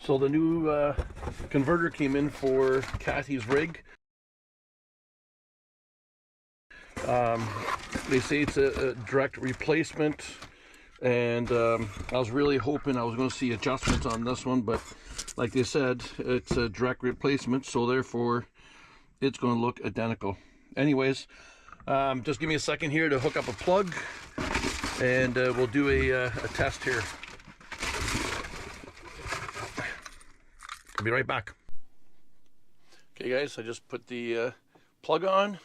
So the new converter came in for Kathy's rig. They say it's a direct replacement, and I was really hoping I was going to see adjustments on this one, but like they said, it's a direct replacement, so therefore it's going to look identical. Anyways, just give me a second here to hook up a plug, and we'll do a test here. I'll be right back. Okay guys, I just put the plug on.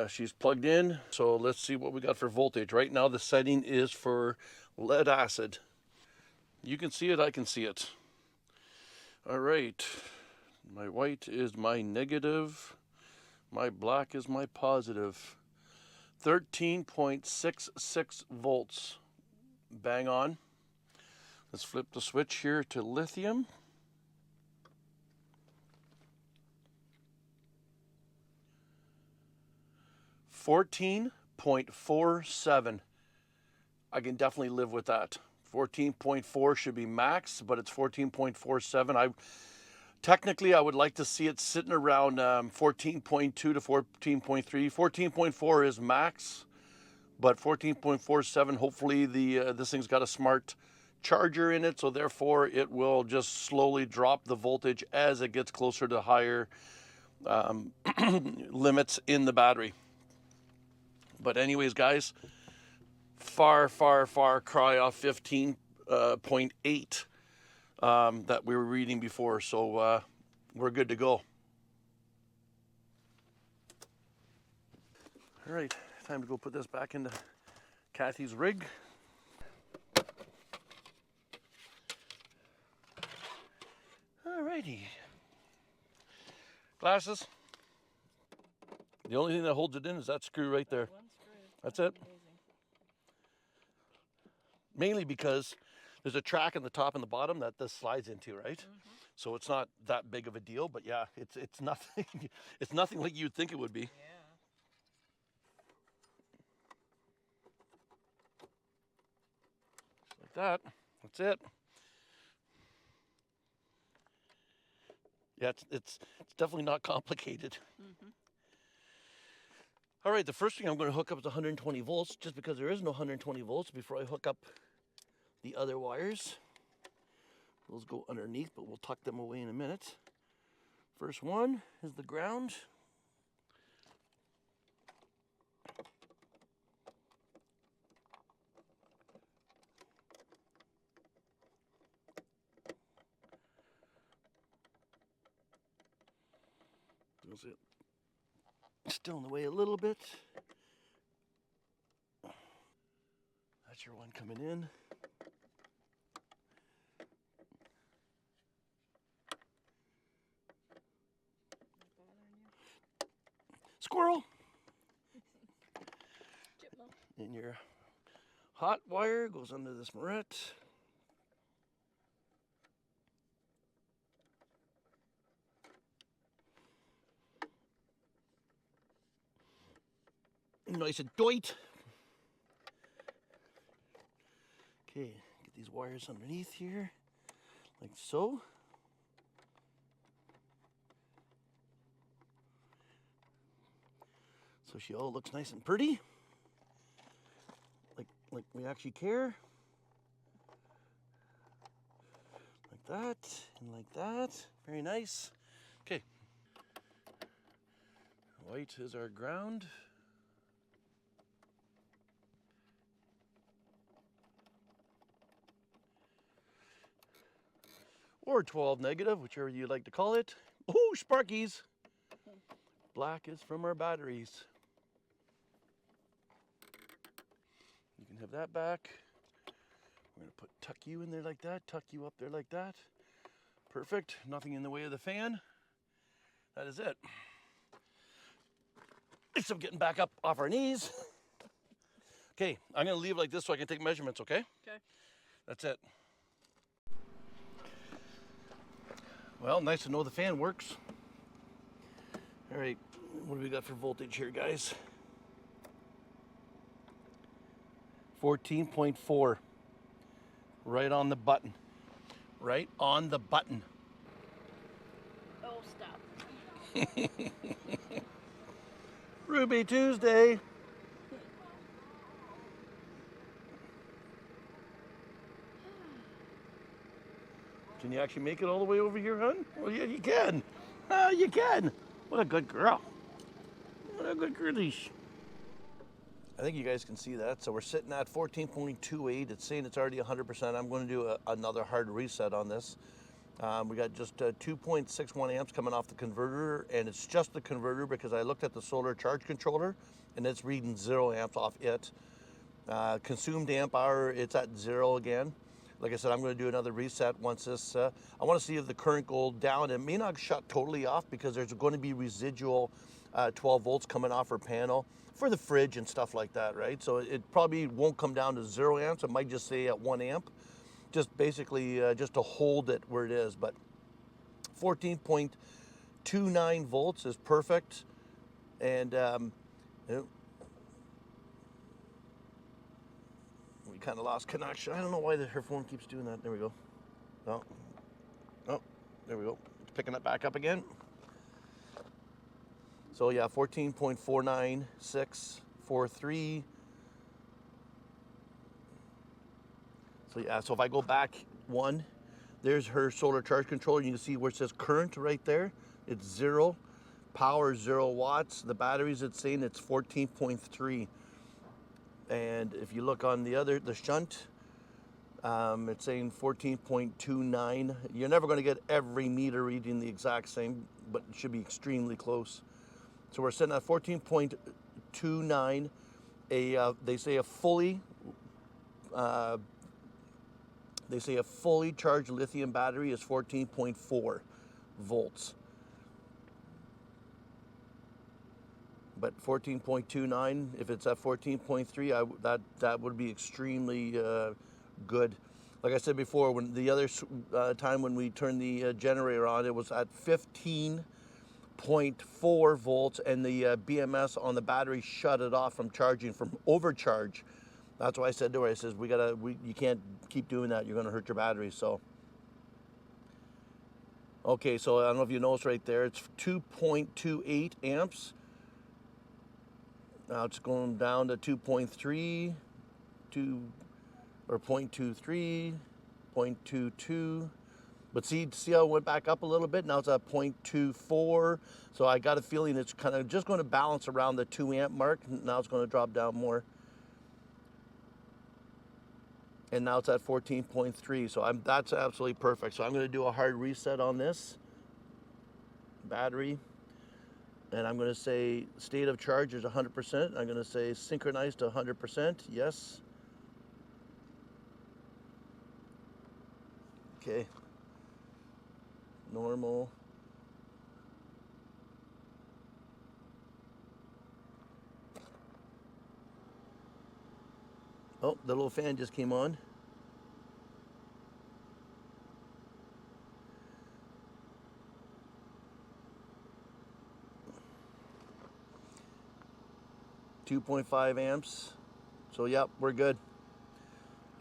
She's plugged in, so let's see what we got for voltage. Right now the setting is for lead acid. You can see it, I can see it. All right, my white is my negative, my black is my positive. 13.66 volts, bang on. Let's flip the switch here to lithium. .47. I can definitely live with that. 14.4 should be max, but it's 14.47. Technically I would like to see it sitting around 14.2 to 14.3. 14.4 is max, but 14.47, hopefully this thing's got a smart charger in it, so therefore it will just slowly drop the voltage as it gets closer to higher limits in the battery. But anyways, guys, far cry off 15.8 that we were reading before, so we're good to go. All right, time to go put this back into Kathy's rig. All righty. Glasses. The only thing that holds it in is that screw right there. That's it. Mainly because there's a track in the top and the bottom that this slides into, right? So it's not that big of a deal, but yeah, it's nothing. It's nothing like you'd think it would be. Yeah. Like that. That's it. Yeah, it's definitely not complicated. All right, the first thing I'm going to hook up is 120 volts, just because there is no 120 volts before I hook up the other wires. Those go underneath, but we'll tuck them away in a minute. First one is the ground. That's it. Still in the way a little bit. That's your one coming in. Squirrel! And your hot wire goes under this moret. Nice and tight. Okay, get these wires underneath here, like so. So she all looks nice and pretty. Like we actually care. Like that, and like that. Very nice. Okay. White is our ground. Or 12 negative, whichever you like to call it. Oh, Sparkies! Black is from our batteries. You can have that back. We're gonna tuck you in there like that, tuck you up there like that. Perfect, nothing in the way of the fan. That is it. Except getting back up off our knees. Okay, I'm gonna leave it like this so I can take measurements, okay? Okay. That's it. Well, nice to know the fan works. All right, what do we got for voltage here, guys? 14.4, right on the button. right on the button. Oh, stop. Ruby Tuesday. Can you actually make it all the way over here, hon? Well, yeah, you can. You can. What a good girl. What a good girlish. I think you guys can see that. So we're sitting at 14.28. It's saying it's already 100%. I'm going to do another hard reset on this. We got just 2.61 amps coming off the converter, and it's just the converter because I looked at the solar charge controller and it's reading 0 amps off it. Consumed amp hour, it's at 0 again. Like I said, I'm going to do another reset once this, I want to see if the current goes down. It may not shut totally off because there's going to be residual 12 volts coming off our panel for the fridge and stuff like that, right? So it probably won't come down to 0 amps. It might just stay at 1 amp. Just basically just to hold it where it is, but 14.29 volts is perfect. And we kind of lost connection. I don't know why her phone keeps doing that. There we go. Oh, there we go. It's picking it back up again. So yeah, 14.49643. So yeah, so if I go back one, there's her solar charge controller. You can see where it says current right there. It's 0. Power 0 watts. The batteries, it's saying it's 14.3. And if you look on the shunt, it's saying 14.29. You're never going to get every meter reading the exact same, but it should be extremely close. So we're sitting at 14.29. They say a fully charged lithium battery is 14.4 volts. But 14.29, if it's at 14.3, that would be extremely good. Like I said before, when the other time when we turned the generator on, it was at 15.4 volts, and the BMS on the battery shut it off from charging from overcharge. That's why I said to her, I says, you can't keep doing that. You're going to hurt your battery. So, okay, so I don't know if you noticed right there, it's 2.28 amps. Now it's going down to 2.3, or 0.23, 0.22. But see how it went back up a little bit? Now it's at 0.24. So I got a feeling it's kind of just going to balance around the 2 amp mark. Now it's going to drop down more. And now it's at 14.3, so that's absolutely perfect. So I'm going to do a hard reset on this battery, and I'm going to say state of charge is 100%. I'm going to say synchronized to 100%, yes. Okay, normal. Oh, the little fan just came on. .5 amps. So yep, we're good.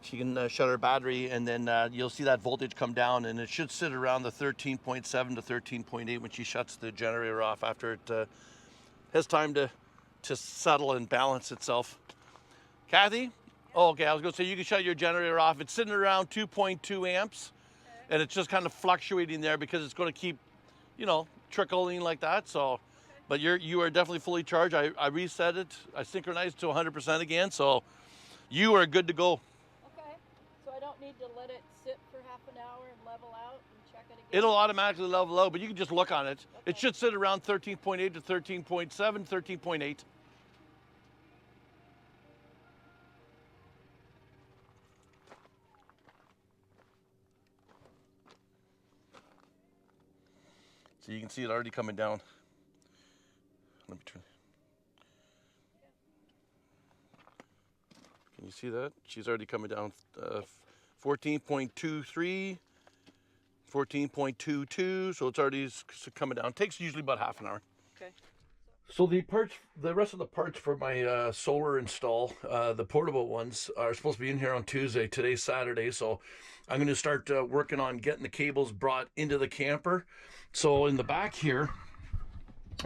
She can shut her battery, and then you'll see that voltage come down, and it should sit around the 13.7 to 13.8 when she shuts the generator off after it has time to settle and balance itself. Kathy? Oh, okay, I was going to say you can shut your generator off. It's sitting around 2.2 amps, and it's just kind of fluctuating there because it's going to keep, trickling like that. So, but you are definitely fully charged. I reset it. I synchronized to 100% again, so you are good to go. Okay, so I don't need to let it sit for half an hour and level out and check it again? It'll automatically level out, but you can just look on it. Okay. It should sit around 13.8 to 13.7, 13.8. So you can see it already coming down. Let me turn. Can you see that? She's already coming down. 14.23, 14.22. So it's already coming down. It takes usually about half an hour. Okay. So the rest of the parts for my solar install, the portable ones, are supposed to be in here on Tuesday. Today's Saturday, so I'm going to start working on getting the cables brought into the camper. So in the back here,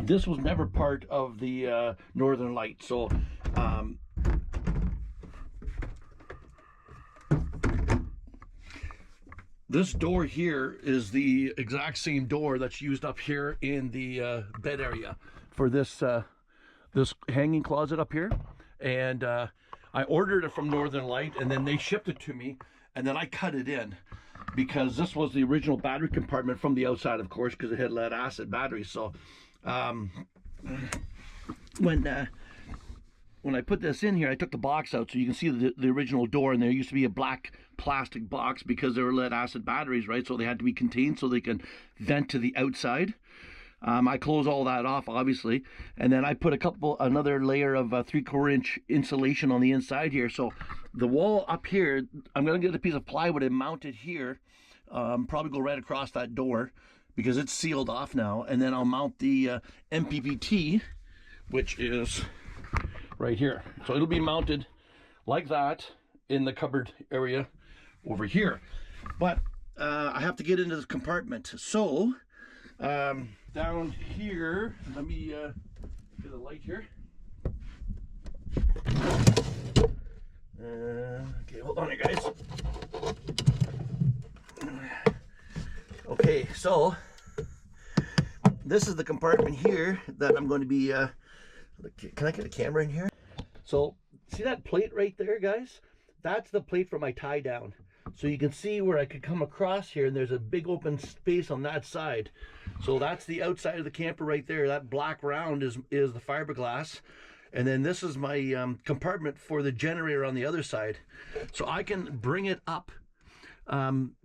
this was never part of the Northern Lite. So this door here is the exact same door that's used up here in the bed area for this this hanging closet up here. And I ordered it from Northern Lite, and then they shipped it to me, and then I cut it in because this was the original battery compartment from the outside, of course, because it had lead acid batteries. So when I put this in here, I took the box out so you can see the original door, and there used to be a black plastic box because they were lead acid batteries, right? So they had to be contained so they can vent to the outside. I close all that off, obviously, and then I put another layer of 3/4 inch insulation on the inside here. So the wall up here, I'm gonna get a piece of plywood and mount it here, probably go right across that door because it's sealed off now, and then I'll mount the MPPT, which is right here. So it'll be mounted like that in the cupboard area over here. But I have to get into this compartment. So down here, let me get a light here. Okay, hold on here, guys. Okay, so this is the compartment here that I'm going to be can I get a camera in here? So see that plate right there, guys? That's the plate for my tie down. So you can see where I could come across here, and there's a big open space on that side. So that's the outside of the camper right there. That black round is the fiberglass. And then this is my compartment for the generator on the other side. So I can bring it up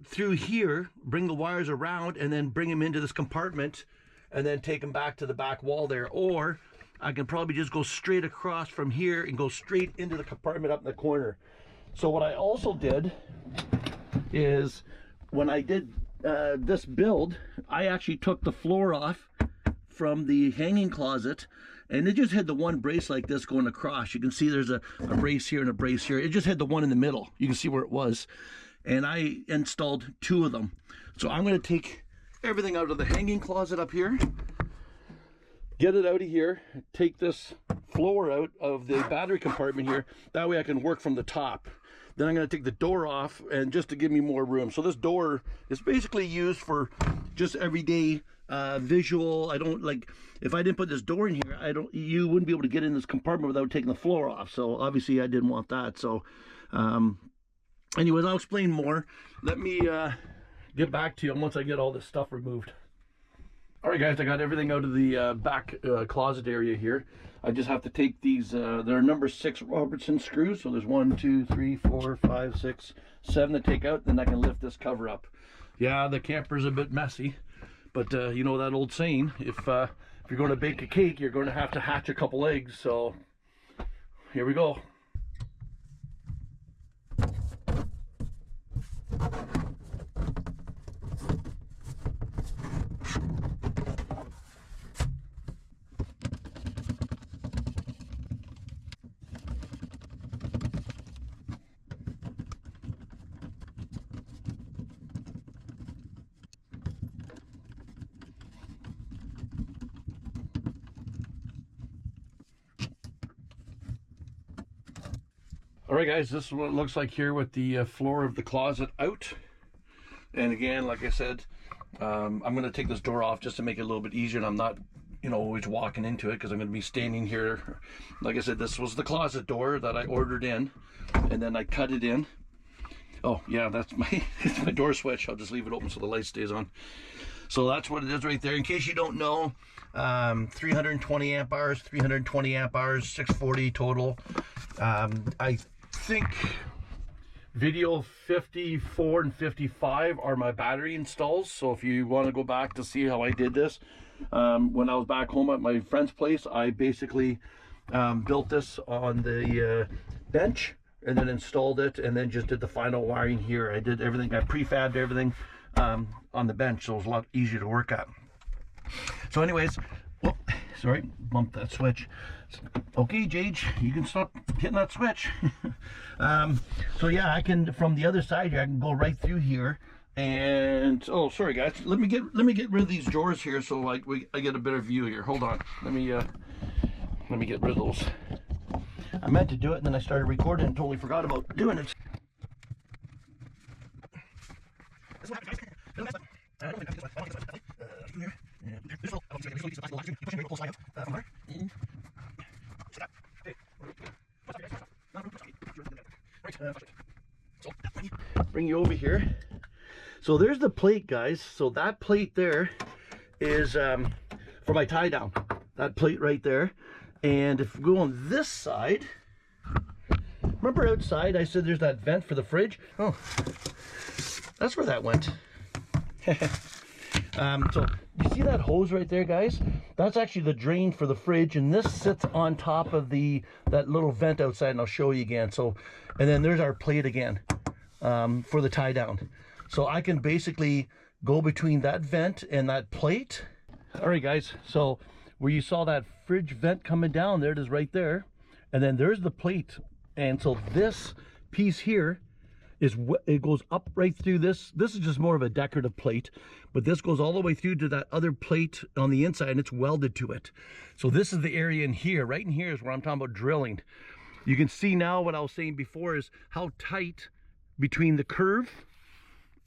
through here, bring the wires around, and then bring them into this compartment, and then take them back to the back wall there. Or I can probably just go straight across from here and go straight into the compartment up in the corner. So what I also did is when I did this build, I actually took the floor off from the hanging closet, and it just had the one brace like this going across. You can see there's a brace here and a brace here. It just had the one in the middle. You can see where it was. And I installed 2 of them. So I'm going to take everything out of the hanging closet up here, get it out of here, take this floor out of the battery compartment here. That way I can work from the top. Then I'm going to take the door off, and just to give me more room. So this door is basically used for just everyday visual. I don't like, if I didn't put this door in here, you wouldn't be able to get in this compartment without taking the floor off. So obviously I didn't want that. So anyways, I'll explain more. Let me get back to you once I get all this stuff removed. All right, guys, I got everything out of the back closet area here. I just have to take these, they're number 6 Robertson screws. So there's 1, 2, 3, 4, 5, 6, 7 to take out. Then I can lift this cover up. Yeah, the camper's a bit messy, but you know that old saying, if you're going to bake a cake, you're going to have to hatch a couple eggs. So here we go. All right, guys, this is what it looks like here with the floor of the closet out. And again, like I said, I'm going to take this door off just to make it a little bit easier, and I'm not, you know, always walking into it because I'm going to be standing here. Like I said, this was the closet door that I ordered in, and then I cut it in. Oh yeah, that's my it's my door switch. I'll just leave it open so the light stays on. So that's what it is right there. In case you don't know, 320 amp hours, 320 amp hours, 640 total. I think video 54 and 55 are my battery installs. So if you want to go back to see how I did this, when I was back home at my friend's place, I basically built this on the bench and then installed it, and then just did the final wiring here. I did everything, I prefabbed everything on the bench, so it was a lot easier to work at. So anyways, well, Sorry, bump that switch. Okay, Jage, you can stop hitting that switch. So yeah, I can, from the other side here, I can go right through here. And oh, sorry guys, let me get rid of these drawers here so I get a better view here. Hold on, let me get rid of those. I meant to do it and then I started recording and totally forgot about doing it. Bring you over here. So there's the plate, guys. So that plate there is for my tie down. That plate right there. And if we go on this side, remember outside I said there's that vent for the fridge? Oh, that's where that went. So you see that hose right there, guys? That's actually the drain for the fridge, and this sits on top of that little vent outside, and I'll show you again. So, and then there's our plate again for the tie down. So I can basically go between that vent and that plate. All right, guys, so where you saw that fridge vent coming down, there it is right there. And then there's the plate. And so this piece here it goes up right through this. This is just more of a decorative plate, but this goes all the way through to that other plate on the inside, and it's welded to it. So this is the area in here. Right in here is where I'm talking about drilling. You can see now what I was saying before is how tight between the curve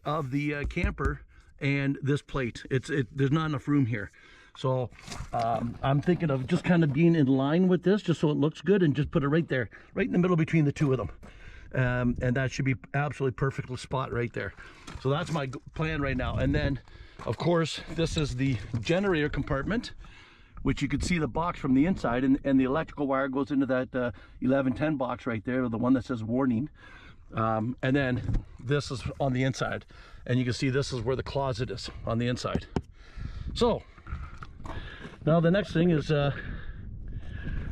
of the camper and this plate. There's not enough room here. So I'm thinking of just kind of being in line with this just so it looks good, and just put it right there, right in the middle between the two of them. And that should be absolutely perfect spot right there. So that's my plan right now. And then of course this is the generator compartment, which you can see the box from the inside, and the electrical wire goes into that 1110 box right there, the one that says warning. And then this is on the inside, and you can see this is where the closet is on the inside. So now the next thing is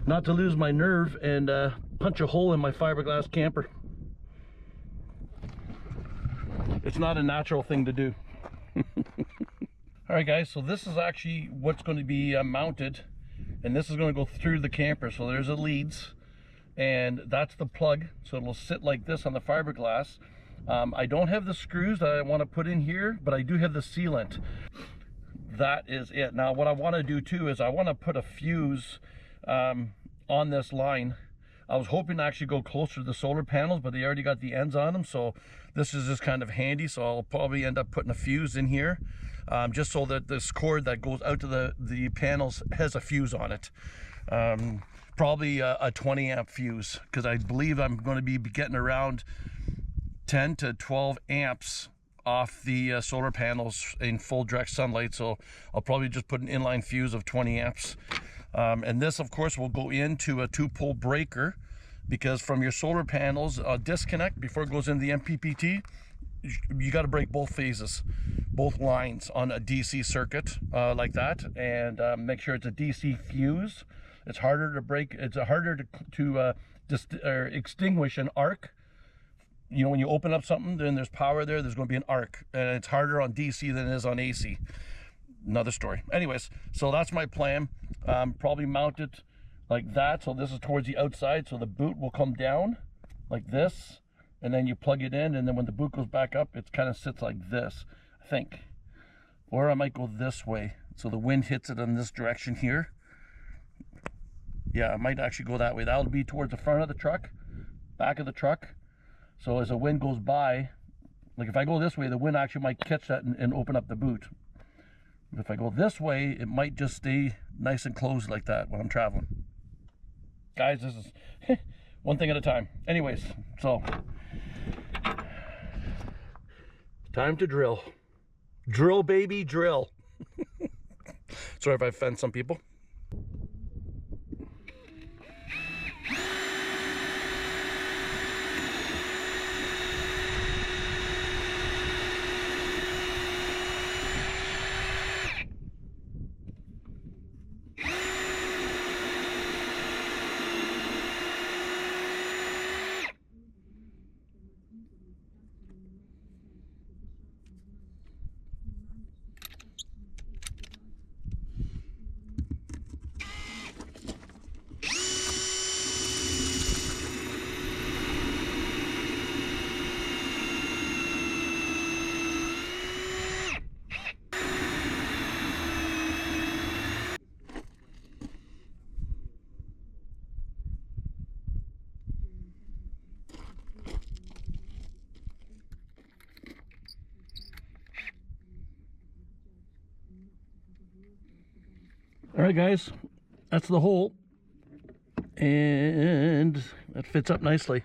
not to lose my nerve and punch a hole in my fiberglass camper. It's not a natural thing to do. All right, guys, so this is actually what's going to be mounted, and this is going to go through the camper. So there's the leads, and that's the plug. So it'll sit like this on the fiberglass. I don't have the screws that I want to put in here, but I do have the sealant. That is it. Now what I want to do too is I want to put a fuse on this line. I was hoping to actually go closer to the solar panels, but they already got the ends on them, so this is just kind of handy. So I'll probably end up putting a fuse in here, just so that this cord that goes out to the panels has a fuse on it. Probably a 20 amp fuse, because I believe I'm going to be getting around 10 to 12 amps off the solar panels in full direct sunlight. So I'll probably just put an inline fuse of 20 amps. And this of course will go into a 2-pole breaker, because from your solar panels disconnect before it goes into the MPPT, you got to break both phases, both lines on a DC circuit like that, and make sure it's a DC fuse. It's harder to break, it's harder to extinguish an arc. You know, when you open up something, then there's power there, there's going to be an arc, and it's harder on DC than it is on AC. Another story. Anyways, so that's my plan. Probably mount it like that, so this is towards the outside, so the boot will come down like this, and then you plug it in, and then when the boot goes back up, it kind of sits like this, I think. Or I might go this way, so the wind hits it in this direction here. Yeah, I might actually go that way. That'll be towards the front of the truck, back of the truck. So as the wind goes by, like if I go this way, the wind actually might catch that and open up the boot. If I go this way, it might just stay nice and closed like that when I'm traveling. Guys, this is one thing at a time. Anyways, so time to drill. Drill, baby, drill. Sorry if I offend some people. All right, guys, that's the hole, and that fits up nicely.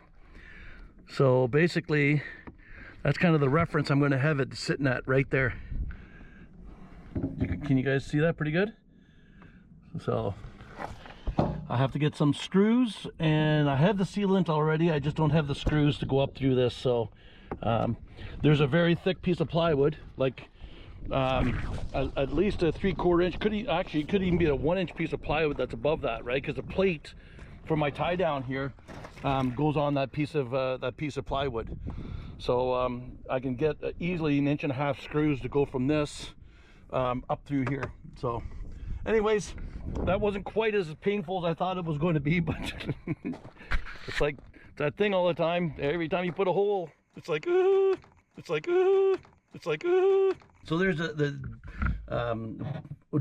So basically, that's kind of the reference I'm going to have it sitting at right there. Can you guys see that pretty good? So I have to get some screws, and I have the sealant already. I just don't have the screws to go up through this. So there's a very thick piece of plywood, like at least a 3/4 inch, could even be a 1-inch piece of plywood that's above that, right? Because the plate for my tie down here goes on that piece of plywood. So I can get easily 1.5 inch screws to go from this up through here. So anyways, that wasn't quite as painful as I thought it was going to be, but it's like that thing all the time. Every time you put a hole, it's like it's like it's like So there's the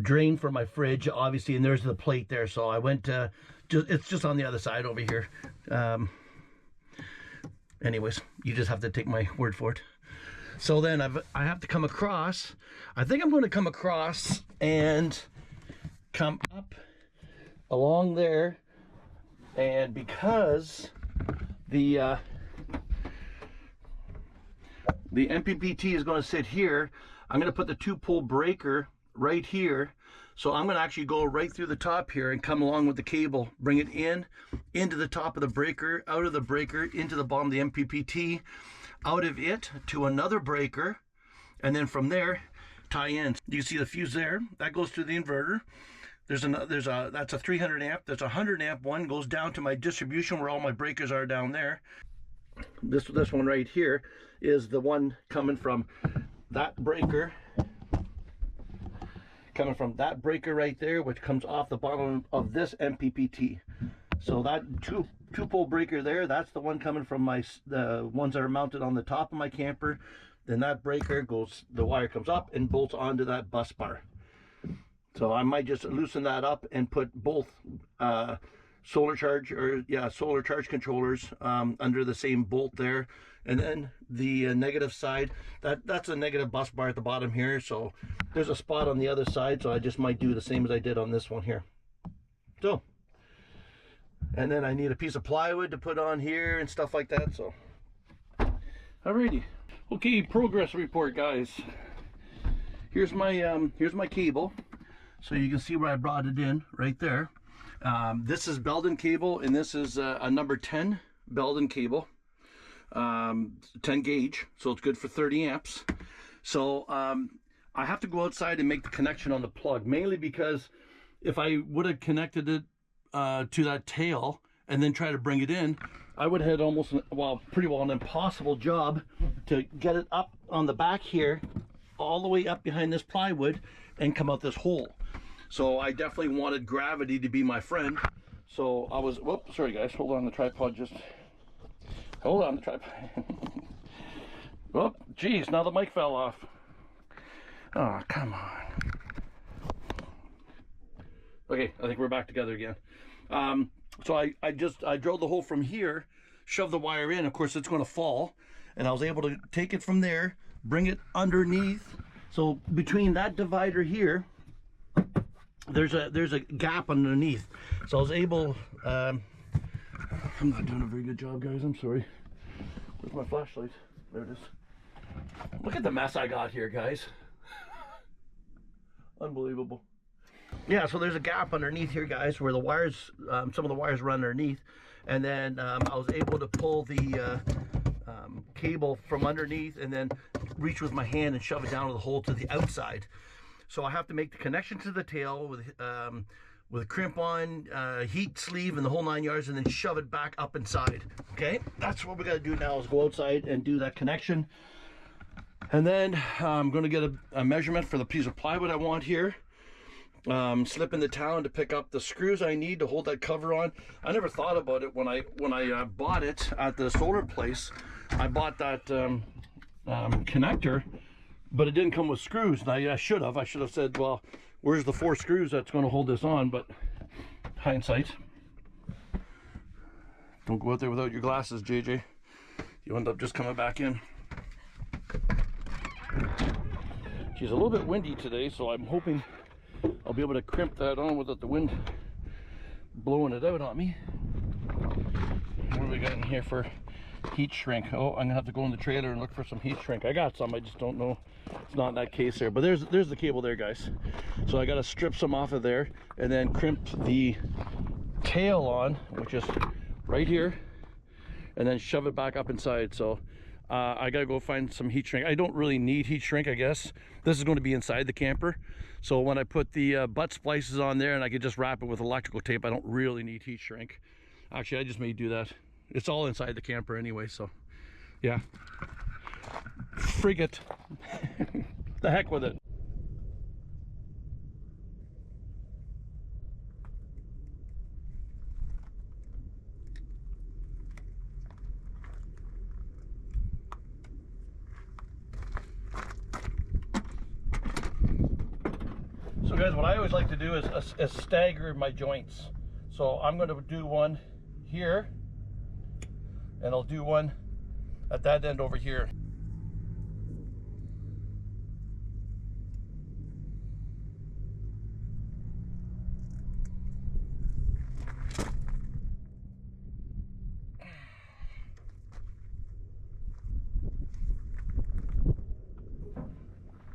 drain for my fridge, obviously, and there's the plate there. So I went it's just on the other side over here. Anyways, you just have to take my word for it. So then I have to come across. I think I'm going to come across and come up along there, and because the MPPT is going to sit here, I'm going to put the 2-pole breaker right here. So I'm going to actually go right through the top here and come along with the cable, bring it into the top of the breaker, out of the breaker, into the bottom of the MPPT, out of it to another breaker, and then from there tie in. You see the fuse there, that goes to the inverter. That's a 300 amp. There's a 100 amp one, goes down to my distribution where all my breakers are down there. This one right here is the one coming from that breaker, right there, which comes off the bottom of this MPPT. So that two-pole breaker there, that's the one coming from the ones that are mounted on the top of my camper. Then that breaker goes, the wire comes up and bolts onto that bus bar. So I might just loosen that up and put both solar charge controllers under the same bolt there. And then the negative side, that's a negative bus bar at the bottom here. So there's a spot on the other side, so I just might do the same as I did on this one here. So, and then I need a piece of plywood to put on here and stuff like that. So alrighty, okay, progress report, guys. Here's my cable. So you can see where I brought it in right there. This is Belden cable, and this is a number 10 Belden cable, 10 gauge, so it's good for 30 amps. So I have to go outside and make the connection on the plug, mainly because if I would have connected it to that tail and then try to bring it in, I would have had pretty well an impossible job to get it up on the back here, all the way up behind this plywood and come out this hole. So I definitely wanted gravity to be my friend. So I was, whoops, sorry guys, hold on the tripod, hold on the tripod. Whoop, geez, now the mic fell off. Oh, come on. Okay, I think we're back together again. So I drilled the hole from here, shoved the wire in, of course it's gonna fall, and I was able to take it from there, bring it underneath. So between that divider here, there's a gap underneath. So I was able, I'm not doing a very good job, guys, I'm sorry. Where's my flashlight? There it is. Look at the mess I got here, guys. Unbelievable. Yeah, so there's a gap underneath here, guys, where the wires, some of the wires run underneath. And then I was able to pull the cable from underneath and then reach with my hand and shove it down to the hole to the outside. So I have to make the connection to the tail with a crimp on, heat sleeve, and the whole 9 yards, and then shove it back up inside. Okay, that's what we got to do now, is go outside and do that connection. And then I'm going to get a measurement for the piece of plywood I want here. Slip in the town to pick up the screws I need to hold that cover on. I never thought about it when I bought it at the solar place. I bought that connector, but it didn't come with screws. Now, I should have said, well, where's the 4 screws that's going to hold this on? But hindsight. Don't go out there without your glasses, JJ. You end up just coming back in. She's a little bit windy today, so I'm hoping I'll be able to crimp that on without the wind blowing it out on me. What do we got in here for heat shrink? Oh, I'm gonna have to go in the trailer and look for some heat shrink. I got some, I just don't know. It's not in that case there, but there's the cable there, guys. So I gotta strip some off of there and then crimp the tail on, which is right here, and then shove it back up inside. So I gotta go find some heat shrink. I don't really need heat shrink, I guess. This is going to be inside the camper, so when I put the butt splices on there and I could just wrap it with electrical tape, I don't really need heat shrink. Actually, I just may do that. It's all inside the camper anyway, so yeah. Frig it. The heck with it. So guys, what I always like to do is stagger my joints. So I'm going to do one here, and I'll do one at that end over here.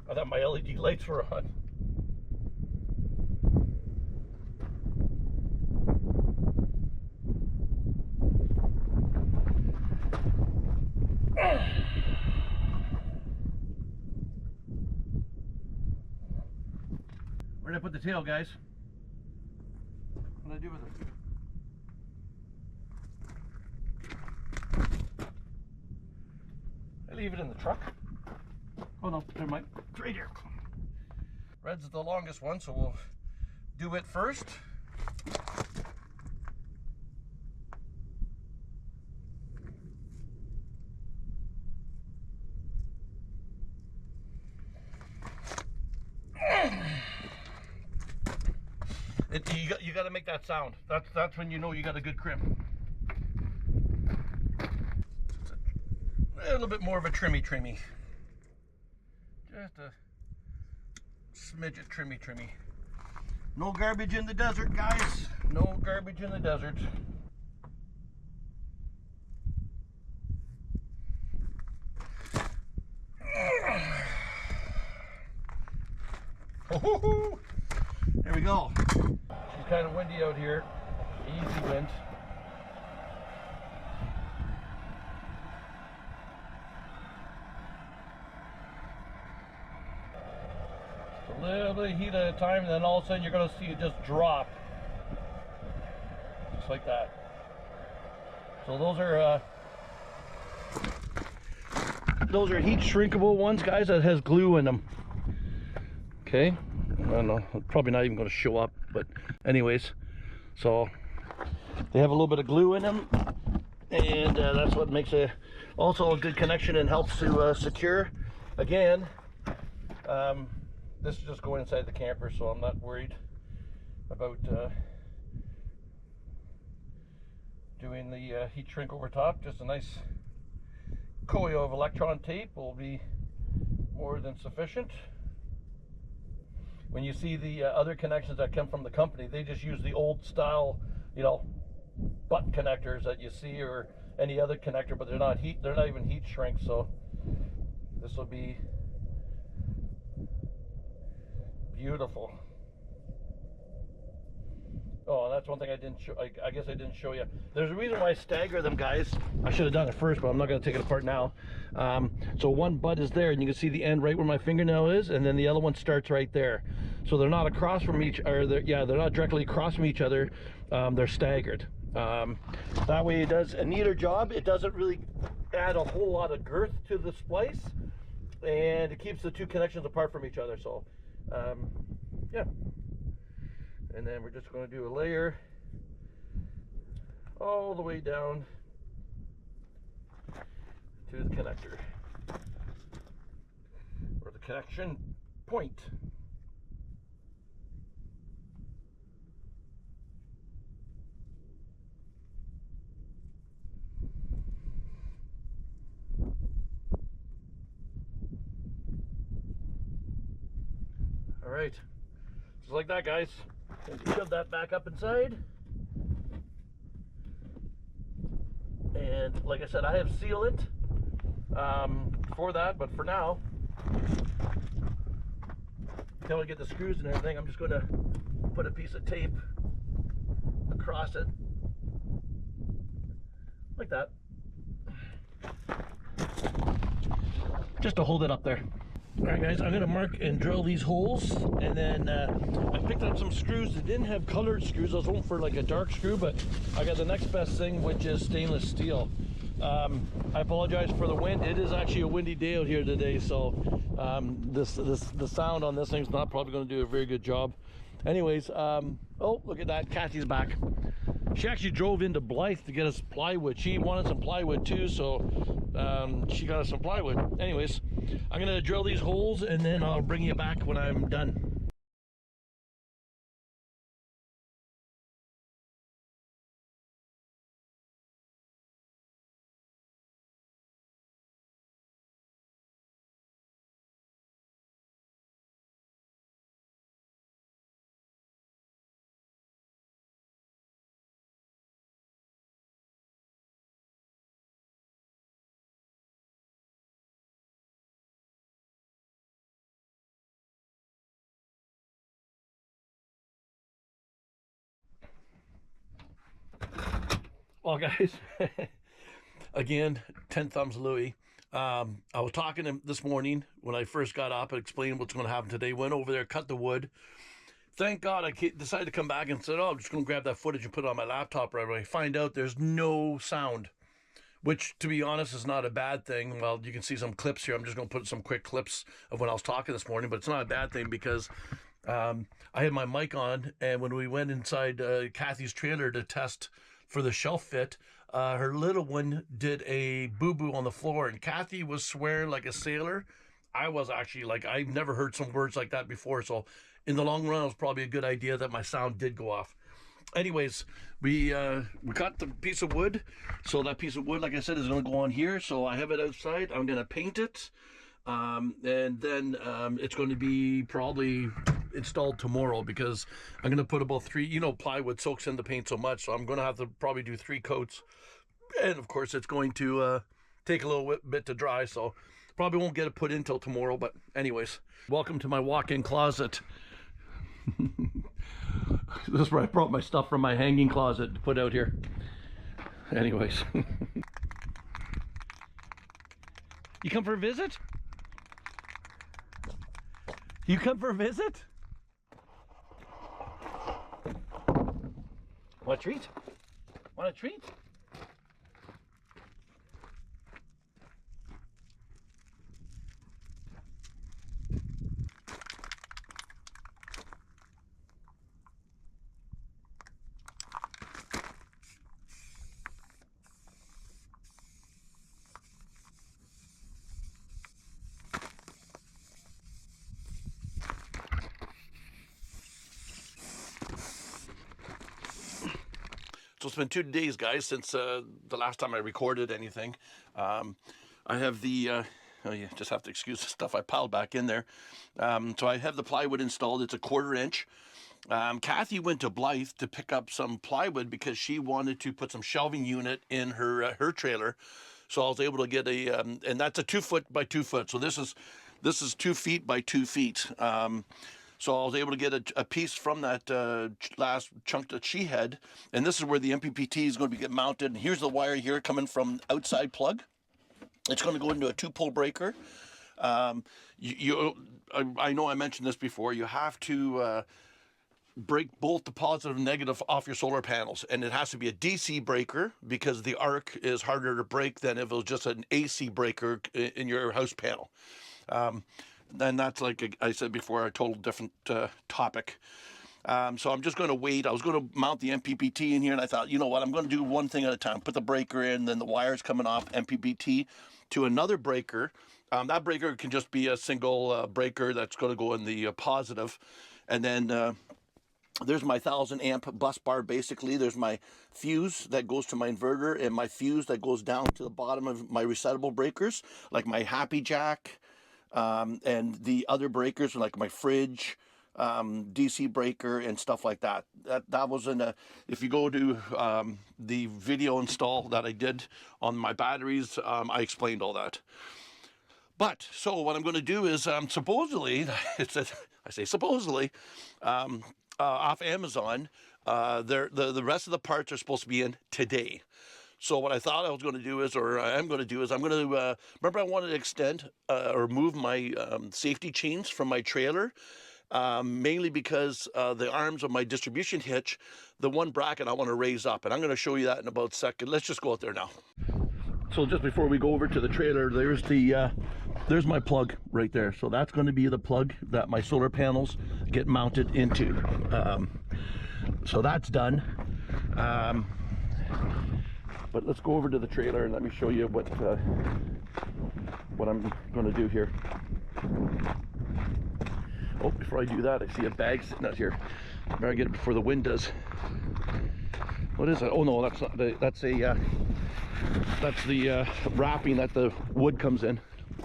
I thought my LED lights were on. Where did I put the tail, guys? What did I do with it? I leave it in the truck. Oh no, never mind. It's right here. Red's the longest one, so we'll do it first. You got to make that sound. That's when you know you got a good crimp. A little bit more of a trimmy. Just a smidge of trimmy. No garbage in the desert, guys. No garbage in the desert. Oh, there we go. It's kind of windy out here. Easy wind. Just a little bit of heat at a time, and then all of a sudden you're going to see it just drop. Just like that. So those are heat shrinkable ones, guys, that has glue in them. Okay, I don't know, probably not even going to show up, but anyways, so they have a little bit of glue in them, and that's what makes also a good connection and helps to secure. Again, this is just going inside the camper, so I'm not worried about doing the heat shrink over top. Just a nice coil of electron tape will be more than sufficient. When you see the other connections that come from the company, they just use the old style, you know, butt connectors that you see, or any other connector, but they're not even heat shrink. So this will be beautiful. Oh, and that's one thing I didn't show. I guess I didn't show you. There's a reason why I stagger them, guys. I should have done it first, but I'm not going to take it apart now. So one butt is there, and you can see the end right where my fingernail is, and then the other one starts right there. So they're not across from they're not directly across from each other. They're staggered. That way it does a neater job. It doesn't really add a whole lot of girth to the splice, and it keeps the two connections apart from each other. So, yeah. And then we're just going to do a layer all the way down to the connector, or the connection point. All right. Just like that, guys. Shove that back up inside. And like I said, I have sealant for that, but for now, until I get the screws and everything, I'm just going to put a piece of tape across it, like that, just to hold it up there. All right, guys, I'm going to mark and drill these holes, and then I picked up some screws that didn't have colored screws. I was hoping for like a dark screw, but I got the next best thing, which is stainless steel. I apologize for the wind. It is actually a windy day out here today, so the sound on this thing's not probably going to do a very good job. Anyways, oh, look at that. Kathy's back. She actually drove into Blythe to get us plywood. She wanted some plywood too, so she got us some plywood. Anyways, I'm going to drill these holes, and then I'll bring you back when I'm done. Well, guys, again, 10 thumbs Louie. I was talking to him this morning when I first got up and explained what's going to happen today. Went over there, cut the wood. Thank God I decided to come back and said, oh, I'm just going to grab that footage and put it on my laptop right away. Find out there's no sound, which, to be honest, is not a bad thing. Well, you can see some clips here. I'm just going to put some quick clips of when I was talking this morning, but it's not a bad thing because I had my mic on, and when we went inside Kathy's trailer to test for the shelf fit, her little one did a boo-boo on the floor, and Kathy was swearing like a sailor. I was actually like, I've never heard some words like that before, so in the long run, it was probably a good idea that my sound did go off. Anyways, we got the piece of wood, so that piece of wood, like I said, is going to go on here, so I have it outside. I'm going to paint it, and then it's going to be probably installed tomorrow, because I'm going to put about 3, plywood soaks in the paint so much, so I'm going to have to probably do 3 coats, and of course it's going to take a little bit to dry, so probably won't get it put in till tomorrow. But anyways, welcome to my walk-in closet. This is where I brought my stuff from my hanging closet to put out here. Anyways. You come for a visit? You come for a visit? Want a treat? Want a treat? So it's been 2 days, guys, since the last time I recorded anything. I have the, oh, you just have to excuse the stuff I piled back in there. So I have the plywood installed. It's a 1/4 inch. Kathy went to Blythe to pick up some plywood because she wanted to put some shelving unit in her trailer. So I was able to get a, and that's a 2 foot by 2 foot. So this is 2 feet by 2 feet. So I was able to get a piece from that last chunk that she had, and this is where the MPPT is going to get mounted. And here's the wire here coming from outside plug. It's going to go into a 2-pole breaker. I know I mentioned this before. You have to break both the positive and negative off your solar panels, and it has to be a DC breaker because the arc is harder to break than if it was just an AC breaker in your house panel. And that's, like I said before, a total different topic. So I'm just going to wait. I was going to mount the MPPT in here, and I thought, you know what, I'm going to do one thing at a time. Put the breaker in, then the wires coming off MPPT to another breaker. That breaker can just be a single breaker that's going to go in the positive. And then there's my 1,000 amp bus bar, basically. There's my fuse that goes to my inverter, and my fuse that goes down to the bottom of my resettable breakers, like my Happy Jack, and the other breakers like my fridge, DC breaker and stuff like that. That was in a, if you go to the video install that I did on my batteries, I explained all that. But so what I'm going to do is supposedly, I say supposedly, off Amazon, the rest of the parts are supposed to be in today. So what I thought I was going to do is, or I am going to do is, I'm going to, remember I wanted to extend or move my safety chains from my trailer, mainly because the arms of my distribution hitch, the one bracket I want to raise up, and I'm going to show you that in about a second. Let's just go out there now. So just before we go over to the trailer, there's my plug right there. So that's going to be the plug that my solar panels get mounted into. So that's done. But let's go over to the trailer and let me show you what I'm going to do here. Oh, before I do that, I see a bag sitting out here. Better get it before the wind does. What is it? Oh no, that's not the, that's the wrapping that the wood comes in.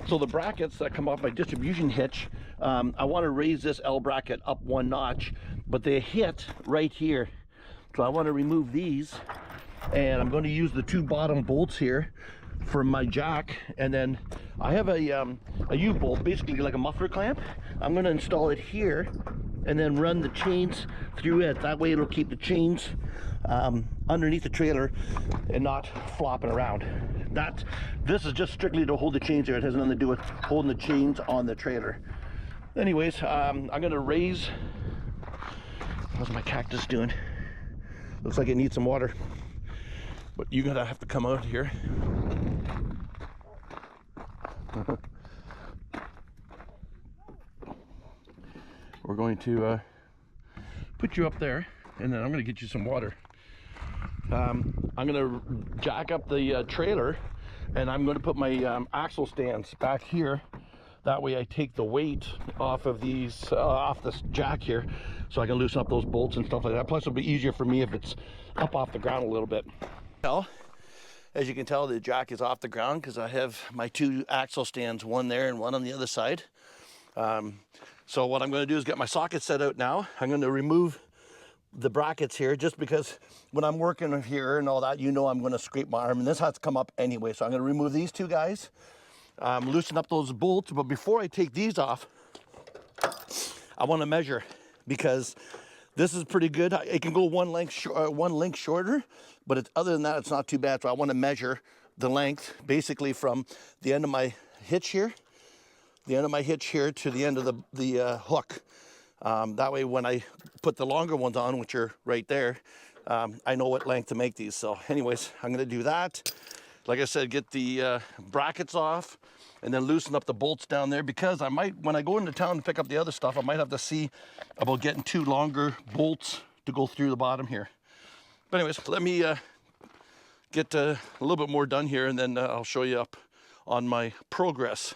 So the brackets that come off my distribution hitch, I want to raise this L bracket up one notch, but they hit right here. So I want to remove these, and I'm going to use the two bottom bolts here for my jack, and then I have a U-bolt, basically like a muffler clamp. I'm going to install it here and then run the chains through it. That way it'll keep the chains underneath the trailer and not flopping around. This is just strictly to hold the chains there. It has nothing to do with holding the chains on the trailer. Anyways, I'm going to raise, how's my cactus doing? Looks like it needs some water. But you're gonna have to come out here. We're going to put you up there, and then I'm gonna get you some water. I'm gonna jack up the trailer, and I'm gonna put my axle stands back here. That way I take the weight off of these, off this jack here, so I can loosen up those bolts and stuff like that. Plus it'll be easier for me if it's up off the ground a little bit. Well, as you can tell, the jack is off the ground because I have my two axle stands, one there and one on the other side. So what I'm going to do is get my socket set out now. I'm going to remove the brackets here just because when I'm working here and all that, you know I'm going to scrape my arm, and this has to come up anyway. So I'm going to remove these two guys, loosen up those bolts. But before I take these off, I want to measure, because this is pretty good. It can go one length shorter, but other than that, it's not too bad. So I want to measure the length basically from the end of my hitch here, to the end of the hook. That way when I put the longer ones on, which are right there, I know what length to make these. So anyways, I'm going to do that. Like I said, get the brackets off and then loosen up the bolts down there, because I might, when I go into town and pick up the other stuff, I might have to see about getting two longer bolts to go through the bottom here. But anyways, let me get a little bit more done here, and then I'll show you up on my progress.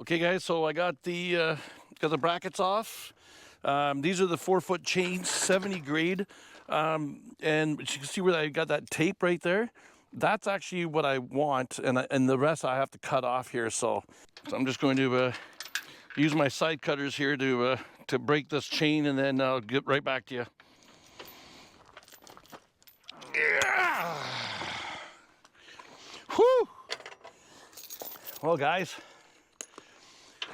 Okay guys, so I got the brackets off. These are the 4-foot chains, 70 grade. And you can see where I got that tape right there. That's actually what I want, and the rest I have to cut off here. So I'm just going to use my side cutters here to break this chain, and then I'll get right back to you. Yeah. Whew. Well guys,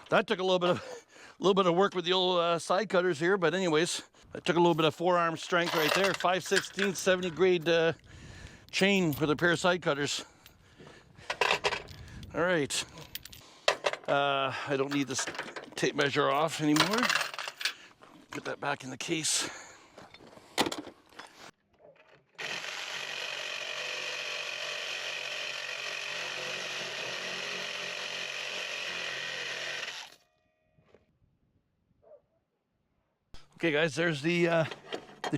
that took a little bit of work with the old side cutters here, but anyways, I took a little bit of forearm strength right there. 5/16 70 grade chain with a pair of side cutters. All right, I don't need this tape measure off anymore. Put that back in the case. Okay, guys, there's the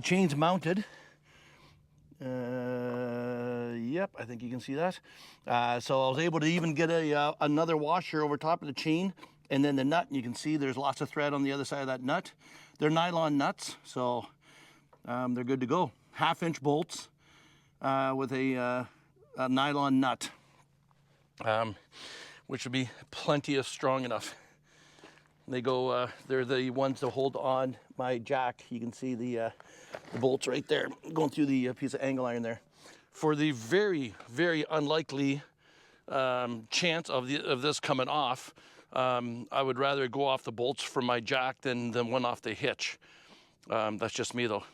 chains mounted. Yep, I think you can see that. So I was able to even get another washer over top of the chain, and then the nut. And you can see there's lots of thread on the other side of that nut. They're nylon nuts, so they're good to go. 1/2-inch bolts with a nylon nut, which would be plenty of strong enough. They go, they're the ones that hold on my jack. You can see the bolts right there going through the piece of angle iron there. For the very, very unlikely chance of this coming off, I would rather go off the bolts from my jack than one off the hitch. That's just me though,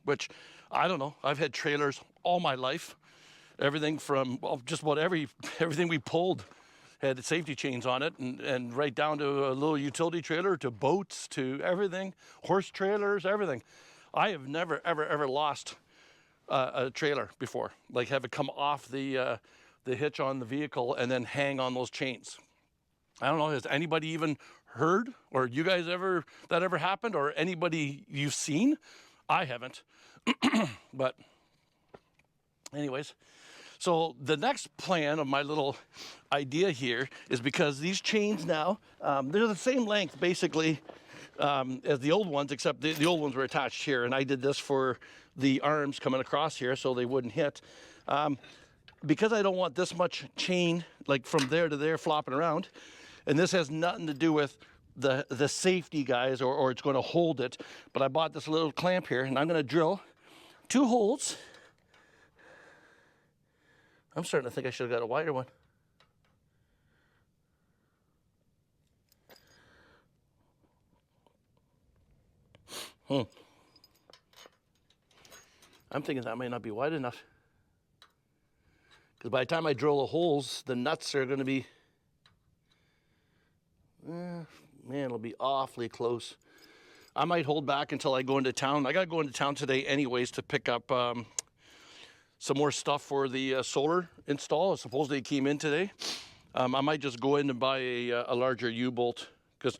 which I don't know. I've had trailers all my life. Everything from, well, just about everything we pulled had safety chains on it, and right down to a little utility trailer, to boats, to everything, horse trailers, everything. I have never, ever lost a trailer before, like have it come off the hitch on the vehicle and then hang on those chains. I don't know, has anybody even heard, or you guys ever happened, or anybody you've seen? I haven't. But anyways, so the next plan of my little idea here is, because these chains now, they're the same length basically as the old ones, except the old ones were attached here, and I did this for the arms coming across here so they wouldn't hit. Because I don't want this much chain like from there to there flopping around, and this has nothing to do with the safety, guys, or it's going to hold it, but I bought this little clamp here, and I'm going to drill 2 holes. I'm starting to think I should have got a wider one. I'm thinking that might not be wide enough, because by the time I drill the holes, the nuts are going to be, man, it'll be awfully close. I might hold back until I go into town. I got to go into town today anyways to pick up some more stuff for the solar install. Supposedly it came in today. I might just go in and buy a larger U-bolt, because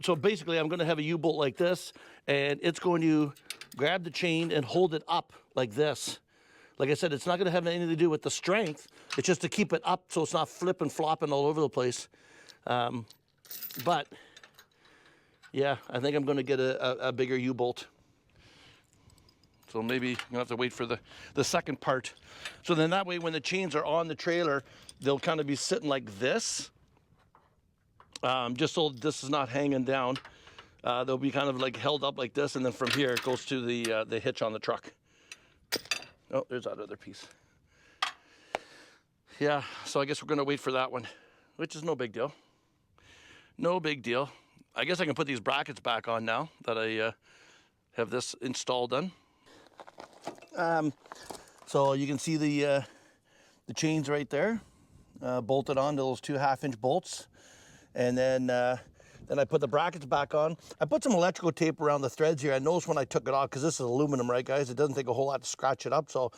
so basically I'm going to have a U-bolt like this, and it's going to grab the chain and hold it up like this. Like I said, it's not going to have anything to do with the strength. It's just to keep it up so it's not flipping, flopping all over the place. But yeah, I think I'm going to get a bigger U-bolt. So maybe you're going to have to wait for the second part. So then that way, when the chains are on the trailer, they'll kind of be sitting like this. Just so this is not hanging down. They'll be kind of like held up like this, and then from here it goes to the hitch on the truck. Oh, there's that other piece. Yeah, so I guess we're going to wait for that one, which is no big deal. No big deal. I guess I can put these brackets back on now that I have this installed done. So you can see the chains right there, bolted onto those 2 1/2-inch bolts, and then I put the brackets back on. I put some electrical tape around the threads here. I noticed when I took it off, because this is aluminum, right, guys? It doesn't take a whole lot to scratch it up. So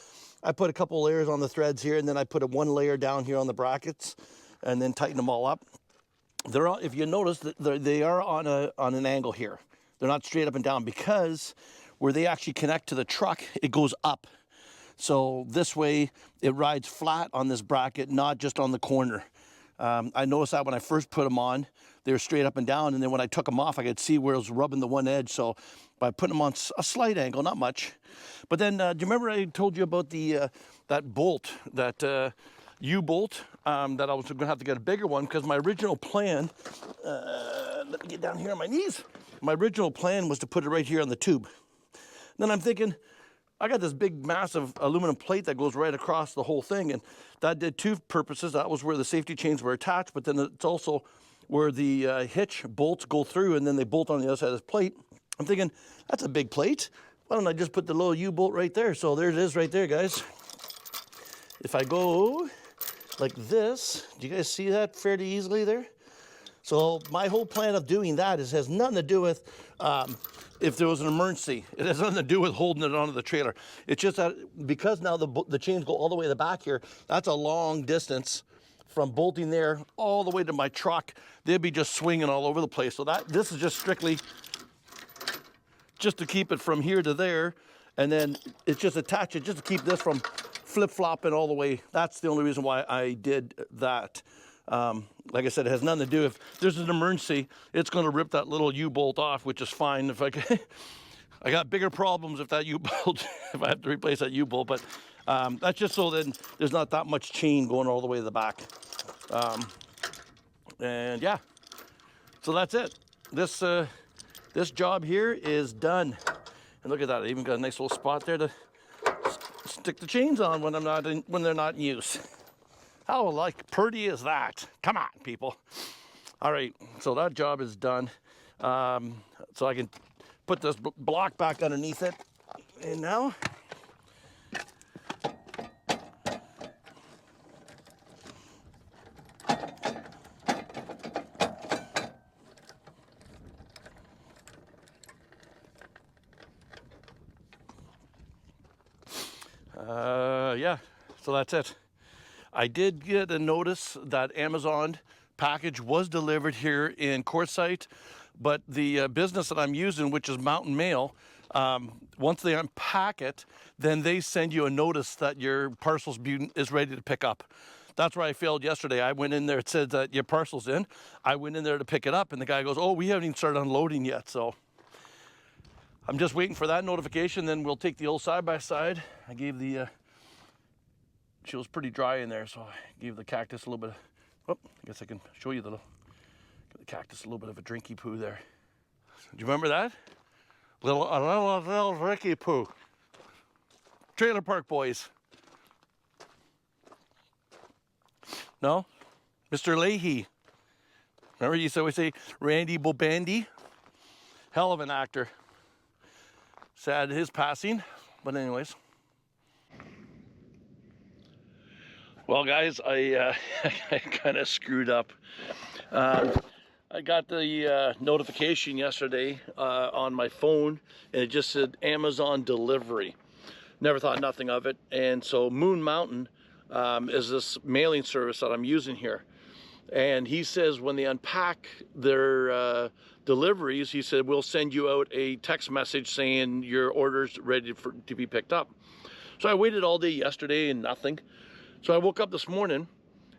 I put a couple layers on the threads here, and then I put one layer down here on the brackets, and then tighten them all up. They're all, if you notice, they are on an angle here. They're not straight up and down, because where they actually connect to the truck, it goes up. So this way it rides flat on this bracket, not just on the corner. I noticed that when I first put them on, they were straight up and down, and then when I took them off, I could see where it was rubbing the one edge. So by putting them on a slight angle, not much. But then, do you remember I told you about that bolt, that U-bolt, that I was going to have to get a bigger one, because my original plan, let me get down here on my knees. My original plan was to put it right here on the tube. Then I'm thinking, I got this big massive aluminum plate that goes right across the whole thing, and that did 2 purposes. That was where the safety chains were attached, but then it's also where the hitch bolts go through, and then they bolt on the other side of this plate. I'm thinking, that's a big plate. Why don't I just put the little U-bolt right there? So there it is right there, guys. If I go like this, do you guys see that fairly easily there? So my whole plan of doing that has nothing to do with if there was an emergency. It has nothing to do with holding it onto the trailer. It's just that because now the chains go all the way to the back here, that's a long distance from bolting there all the way to my truck, they'd be just swinging all over the place. So this is just strictly just to keep it from here to there, and then it's just attached it just to keep this from flip-flopping all the way. That's the only reason why I did that. Like I said, it has nothing to do, if there's an emergency, it's going to rip that little U-bolt off, which is fine. If I got bigger problems if that U-bolt, if I have to replace that U-bolt, but that's just so then there's not that much chain going all the way to the back. And yeah, so that's it. This job here is done. And look at that, I even got a nice little spot there to stick the chains on when they're not in use. How pretty is that? Come on, people. All right, so that job is done. So I can put this block back underneath it. And now, yeah, so that's it. I did get a notice that Amazon package was delivered here in Quartzsite, but the business that I'm using, which is Mountain Mail, once they unpack it, then they send you a notice that your parcel's is ready to pick up. That's where I failed yesterday. I went in there, it said that your parcel's in. I went in there to pick it up, and the guy goes, oh, we haven't even started unloading yet. So I'm just waiting for that notification, then we'll take the old side-by-side. I gave the... she was pretty dry in there, so I gave the cactus a little bit of, oh, I guess I can show you give the cactus a little bit of a drinky poo there. Do you remember that? A little drinky poo. Trailer Park Boys. No? Mr. Leahy. Remember you used to always say Randy Bobandy? Hell of an actor. Sad his passing, but anyways. Well, guys, I kind of screwed up. I got the notification yesterday on my phone, and it just said Amazon delivery. Never thought nothing of it. And so Moon Mountain is this mailing service that I'm using here. And he says when they unpack their deliveries, he said, we'll send you out a text message saying your order's ready to be picked up. So I waited all day yesterday and nothing. So I woke up this morning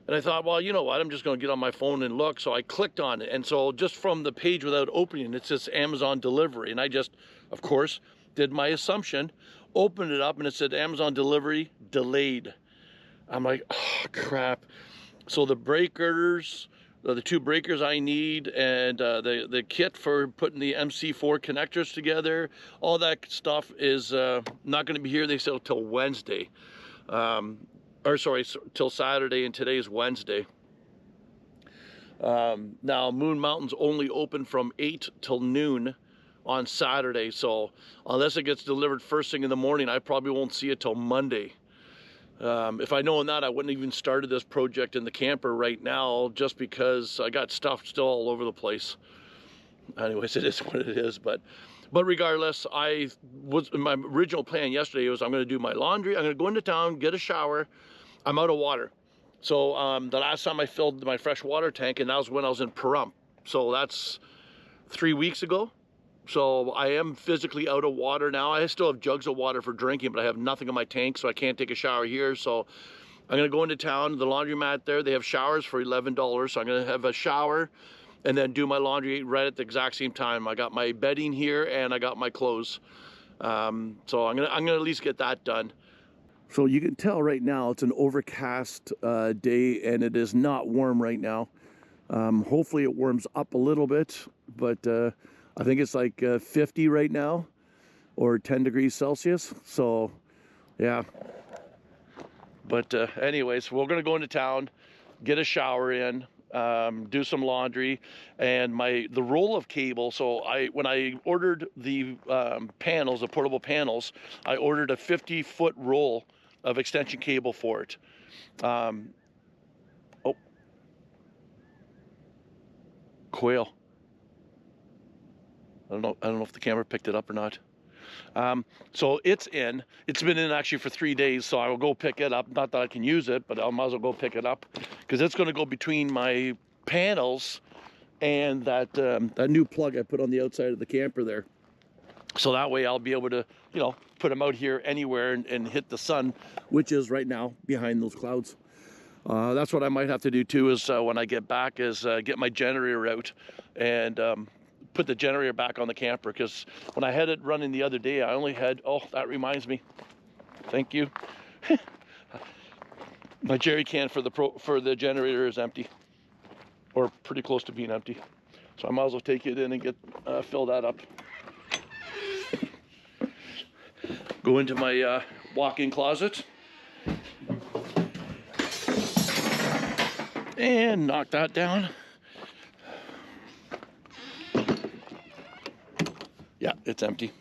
and I thought, well, you know what, I'm just going to get on my phone and look. So I clicked on it. And so just from the page without opening, it says Amazon delivery. And I just, of course, did my assumption, opened it up, and it said Amazon delivery delayed. I'm like, oh, crap. So the breakers, the two breakers I need, and the kit for putting the MC4 connectors together, all that stuff is not going to be here, they said, till Wednesday. Or sorry, till Saturday, and today's Wednesday. Now, Moon Mountain's only open from 8 till noon on Saturday, so unless it gets delivered first thing in the morning, I probably won't see it till Monday. If I known that, I wouldn't even started this project in the camper right now, just because I got stuff still all over the place. Anyways, it is what it is, but regardless, my original plan yesterday was I'm going to do my laundry, I'm going to go into town, get a shower. I'm out of water. So the last time I filled my fresh water tank, and that was when I was in Pahrump. So that's 3 weeks ago. So I am physically out of water now. I still have jugs of water for drinking, but I have nothing in my tank, so I can't take a shower here. So I'm going to go into town, the laundromat there, they have showers for $11. So I'm going to have a shower and then do my laundry right at the exact same time. I got my bedding here and I got my clothes. So I'm gonna at least get that done. So you can tell right now it's an overcast day, and it is not warm right now. Hopefully it warms up a little bit, but I think it's like 50 right now, or 10 degrees Celsius. So yeah. But anyways, we're gonna go into town, get a shower in, do some laundry, and the roll of cable. So when I ordered the panels, the portable panels, I ordered a 50-foot roll of extension cable for it. Oh, quail. I don't know if the camera picked it up or not. So it's in. It's been in actually for 3 days, so I will go pick it up. Not that I can use it, but I might as well go pick it up because it's going to go between my panels and that new plug I put on the outside of the camper there. So that way I'll be able to, you know, put them out here anywhere and hit the sun, which is right now behind those clouds. That's what I might have to do too, is when I get back, is get my generator out and put the generator back on the camper, because when I had it running the other day, I only had, oh, that reminds me, thank you. My jerry can for the generator is empty, or pretty close to being empty. So I might as well take it in and get fill that up. Go into my walk-in closet and knock that down. Yeah, it's empty.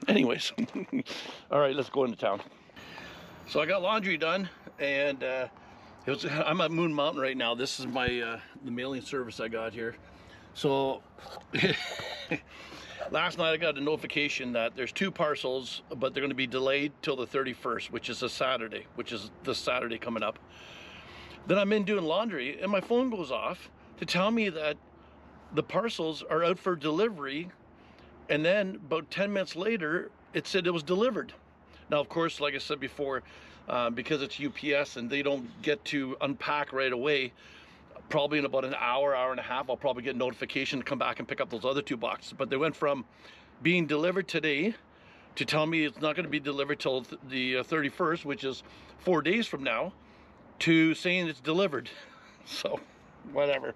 Anyways, all right, let's go into town. So I got laundry done, and I'm at Moon Mountain right now. This is my the mailing service I got here. So last night I got a notification that there's 2 parcels, but they're going to be delayed till the 31st, which is a Saturday, which is this Saturday coming up. Then I'm in doing laundry, and my phone goes off to tell me that the parcels are out for delivery, and then about 10 minutes later, it said it was delivered. Now, of course, like I said before, because it's UPS and they don't get to unpack right away, probably in about an hour, hour and a half, I'll probably get notification to come back and pick up those other 2 boxes. But they went from being delivered today to tell me it's not going to be delivered till the 31st, which is 4 days from now, to saying it's delivered. So whatever.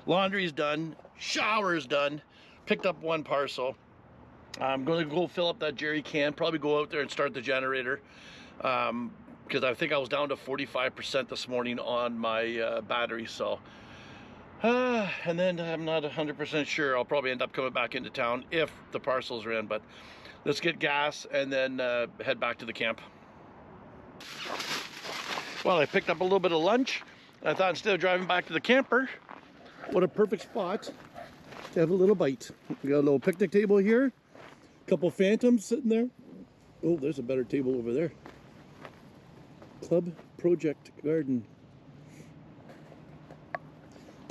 Laundry's done, shower's done, picked up 1 parcel. I'm going to go fill up that jerry can, probably go out there and start the generator, because I think I was down to 45% this morning on my battery. So and then I'm not 100% sure. I'll probably end up coming back into town if the parcels are in, but let's get gas and then head back to the camp. Well, I picked up a little bit of lunch. I thought instead of driving back to the camper, what a perfect spot to have a little bite. We got a little picnic table here, a couple phantoms sitting there. Oh, there's a better table over there. Club Project Garden.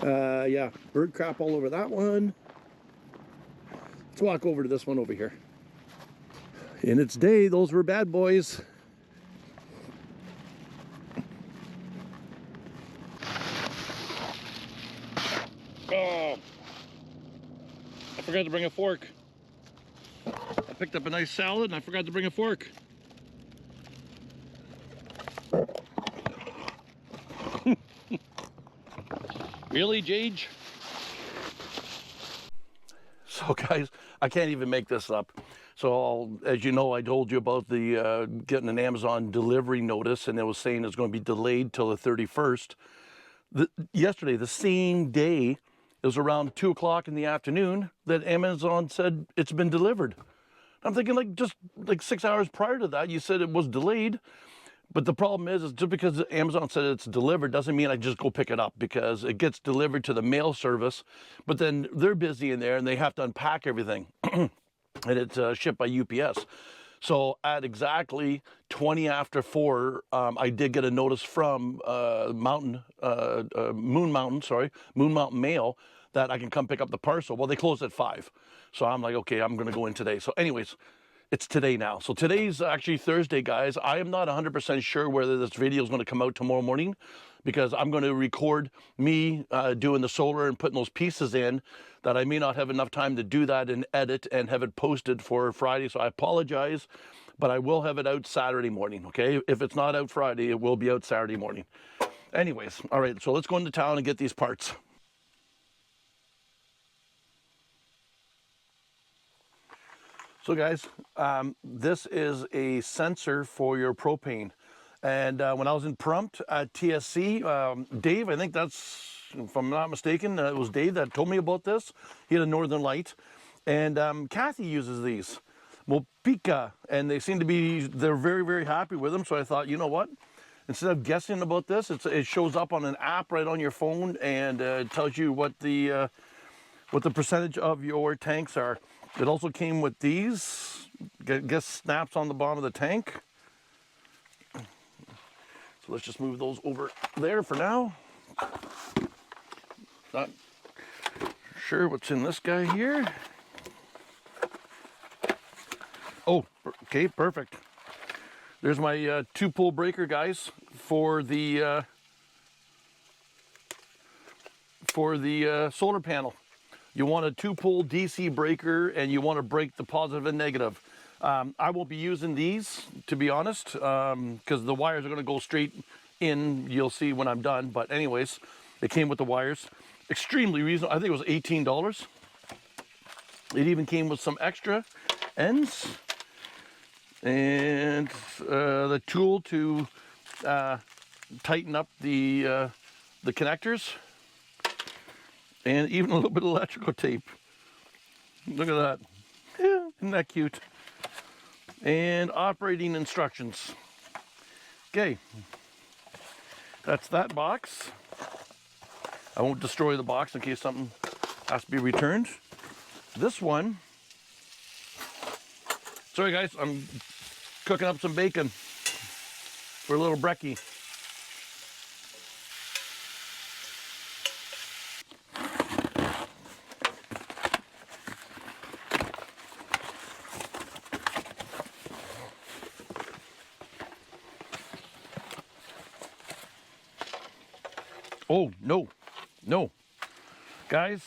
Yeah, bird crap all over that one. Let's walk over to this one over here. In its day, those were bad boys. Oh, I forgot to bring a fork. I picked up a nice salad and I forgot to bring a fork. Really, Jage? So guys, I can't even make this up. So as you know, I told you about the getting an Amazon delivery notice, and it was saying it's going to be delayed till the 31st. Yesterday, the same day, it was around 2 o'clock in the afternoon that Amazon said it's been delivered. I'm thinking, like, just like 6 hours prior to that, you said it was delayed. But the problem is just because Amazon said it's delivered doesn't mean I just go pick it up, because it gets delivered to the mail service, but then they're busy in there and they have to unpack everything. And it's shipped by UPS. So at exactly 20 after 4, I did get a notice from Moon Mountain Mail that I can come pick up the parcel. Well, they closed at 5. So I'm like, okay, I'm going to go in today. So anyways, it's today now. So today's actually Thursday, guys. I am not 100% sure whether this video is going to come out tomorrow morning, because I'm going to record me doing the solar and putting those pieces in that I may not have enough time to do that and edit and have it posted for Friday. So I apologize, but I will have it out Saturday morning, okay? If it's not out Friday, it will be out Saturday morning. Anyways, all right, so let's go into town and get these parts. So guys, this is a sensor for your propane. And when I was in Prompt at TSC, Dave, I think that's, if I'm not mistaken, it was Dave that told me about this. He had a Northern Lite. And Kathy uses these, Mopika, and they seem to be, they're very, very happy with them. So I thought, you know what? Instead of guessing about this, it shows up on an app right on your phone, and it tells you what the what the percentage of your tanks are. It also came with these, guess snaps on the bottom of the tank. So let's just move those over there for now. Not sure what's in this guy here. Oh, okay, perfect. There's my 2-pole breaker, guys, for the solar panel. You want a 2-pole DC breaker, and you want to break the positive and negative. I won't be using these, to be honest, because the wires are going to go straight in. You'll see when I'm done. But anyways, they came with the wires. Extremely reasonable. I think it was $18. It even came with some extra ends and the tool to tighten up the connectors, and even a little bit of electrical tape. Look at that. Yeah, isn't that cute? And operating instructions. Okay, that's that box. I won't destroy the box in case something has to be returned. This one, sorry guys, I'm cooking up some bacon for a little brekkie. Oh, no, no. Guys,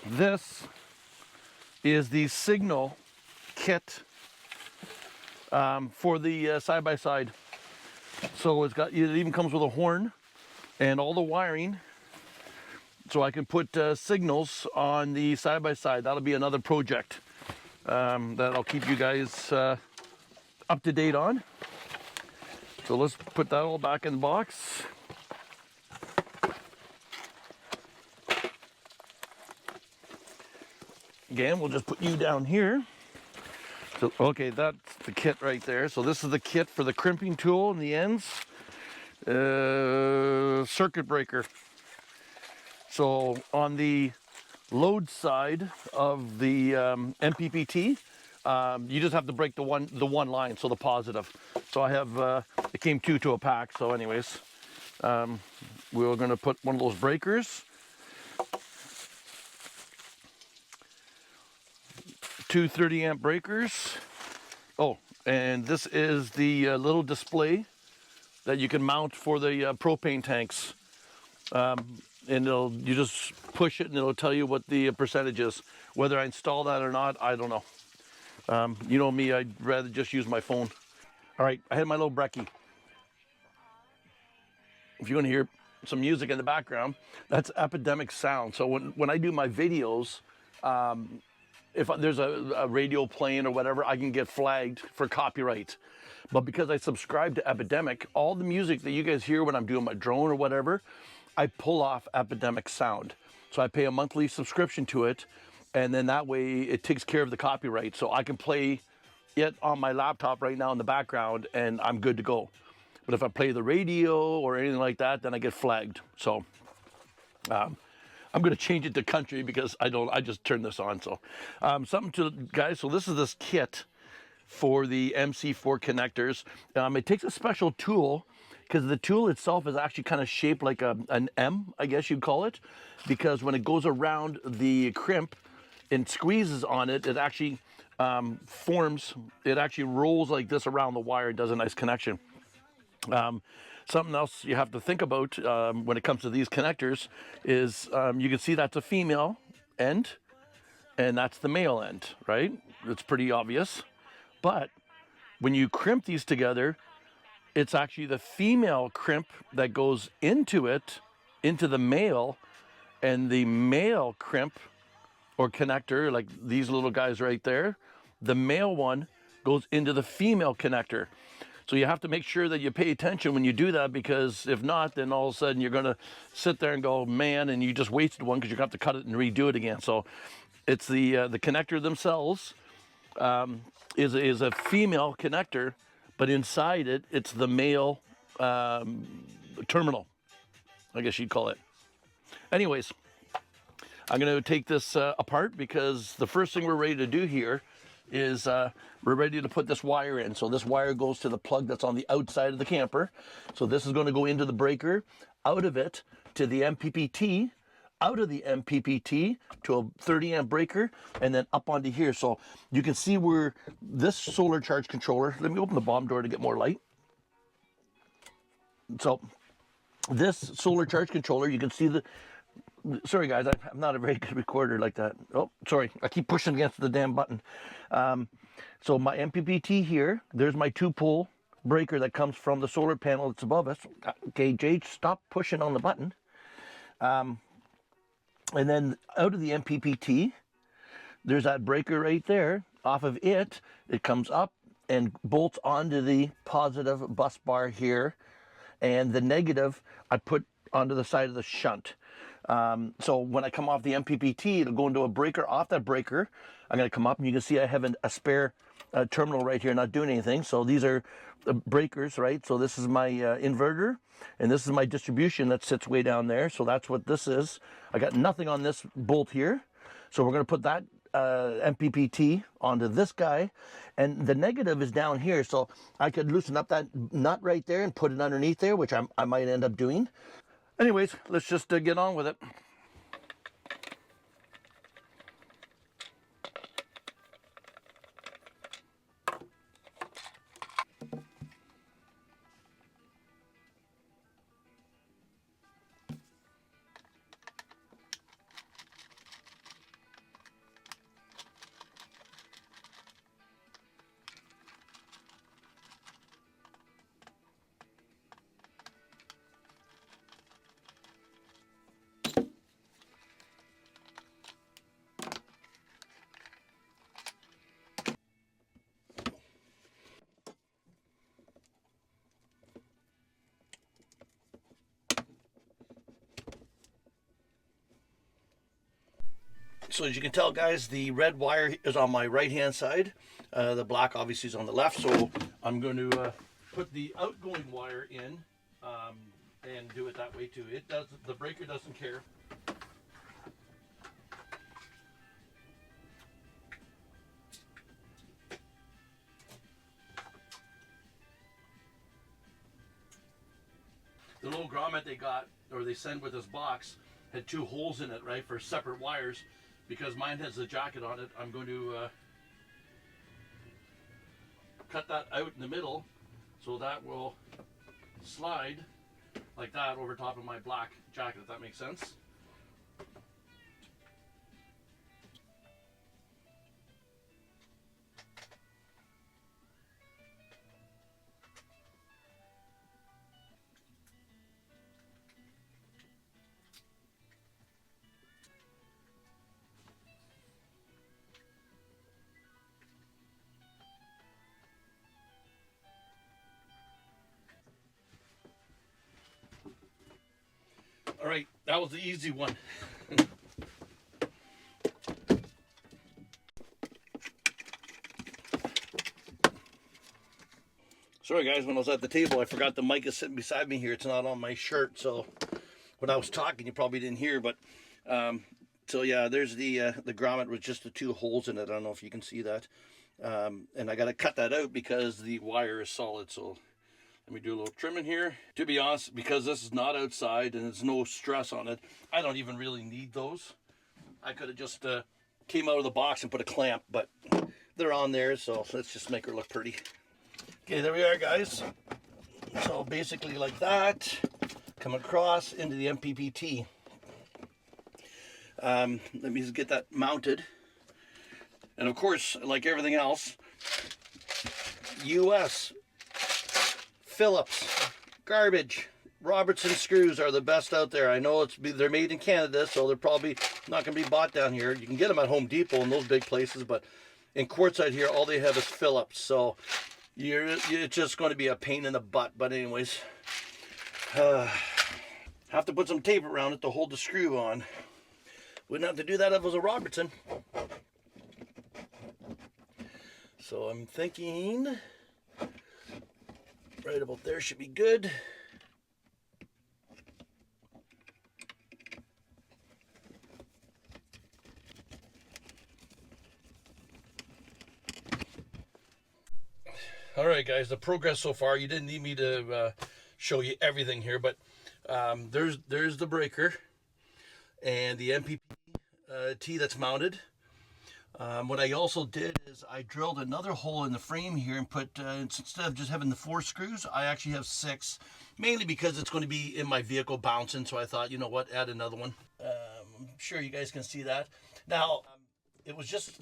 this is the signal kit for the side-by-side. So it even comes with a horn and all the wiring, so I can put signals on the side-by-side. That'll be another project that I'll keep you guys up to date on. So let's put that all back in the box. Again, we'll just put you down here. So, okay, that's the kit right there. So this is the kit for the crimping tool and the ends. Circuit breaker. So on the load side of the MPPT, you just have to break the one line, so the positive. So I have, it came 2 to a pack. So anyways, we're gonna put one of those breakers. 2 30-amp breakers. Oh, and this is the little display that you can mount for the propane tanks. And you just push it and it'll tell you what the percentage is. Whether I install that or not, I don't know. You know me, I'd rather just use my phone. All right, I had my little brekkie. If you're gonna hear some music in the background, that's epidemic sound. So when I do my videos, if there's a radio playing or whatever, I can get flagged for copyright. But because I subscribe to Epidemic, all the music that you guys hear when I'm doing my drone or whatever, I pull off Epidemic sound. So I pay a monthly subscription to it, and then that way it takes care of the copyright. So I can play it on my laptop right now in the background, and I'm good to go. But if I play the radio or anything like that, then I get flagged. So I'm going to change it to country because I just turned this on. So something to guys. So this is this kit for the MC4 connectors. It takes a special tool because the tool itself is actually kind of shaped like an M, I guess you'd call it, because when it goes around the crimp and squeezes on it, it actually forms, it actually rolls like this around the wire and does a nice connection. Something else you have to think about when it comes to these connectors is you can see that's a female end and that's the male end, right? It's pretty obvious. But when you crimp these together, it's actually the female crimp that goes into it, into the male, and the male crimp or connector, like these little guys right there, the male one goes into the female connector. So you have to make sure that you pay attention when you do that, because if not, then all of a sudden you're going to sit there and go, man, and you just wasted one because you're going to have to cut it and redo it again. So it's the connector themselves is a female connector, but inside it, it's the male terminal, I guess you'd call it. Anyways, I'm going to take this apart because the first thing we're ready to do here is we're ready to put this wire in. So this wire goes to the plug that's on the outside of the camper. So this is going to go into the breaker, out of it to the MPPT, out of the MPPT to a 30 amp breaker, and then up onto here. So you can see where this solar charge controller, let me open the bottom door to get more light. So this solar charge controller, you can see the, sorry guys, I'm not a very good recorder like that. Oh, sorry, I keep pushing against the damn button. So my MPPT here, there's my 2-pole breaker that comes from the solar panel that's above us. Okay, Jade, stop pushing on the button. And then out of the MPPT, there's that breaker right there. Off of it, it comes up and bolts onto the positive bus bar here. And the negative, I put onto the side of the shunt. So when I come off the MPPT, it'll go into a breaker. Off that breaker, I'm going to come up, and you can see I have a spare terminal right here not doing anything. So these are the breakers, right? So this is my inverter, and this is my distribution that sits way down there. So that's what this is. I got nothing on this bolt here. So we're going to put that MPPT onto this guy, and the negative is down here. So I could loosen up that nut right there and put it underneath there, which I might end up doing. Anyways, let's just get on with it. So as you can tell, guys, the red wire is on my right-hand side. The black obviously is on the left. So I'm going to put the outgoing wire in and do it that way too. It does. The breaker doesn't care. The little grommet they got, or they send with this box, had 2 holes in it, right, for separate wires. Because mine has a jacket on it, I'm going to cut that out in the middle, so that will slide like that over top of my black jacket, if that makes sense. All right, that was the easy one. Sorry guys, when I was at the table, I forgot the mic is sitting beside me here. It's not on my shirt, so when I was talking, you probably didn't hear, but so yeah, there's the grommet with just the 2 holes in it. I don't know if you can see that. And I got to cut that out because the wire is solid, so let me do a little trimming here. To be honest, because this is not outside and there's no stress on it, I don't even really need those. I could have just came out of the box and put a clamp, but they're on there, so let's just make her look pretty. Okay, there we are, guys. So basically like that, come across into the MPPT. Let me just get that mounted. And of course, like everything else, US, Phillips, garbage, Robertson screws are the best out there. I know they're made in Canada, so they're probably not going to be bought down here. You can get them at Home Depot and those big places, but in Quartzsite here, all they have is Phillips. So it's just going to be a pain in the butt. But anyways, have to put some tape around it to hold the screw on. Wouldn't have to do that if it was a Robertson. So I'm thinking right about there should be good. All right, guys, the progress so far. You didn't need me to show you everything here, but there's the breaker and the MPPT that's mounted. What I also did is I drilled another hole in the frame here and put, instead of just having the 4 screws, I actually have 6, mainly because it's going to be in my vehicle bouncing. So I thought, you know what, add another one. I'm sure you guys can see that. Now, it was just,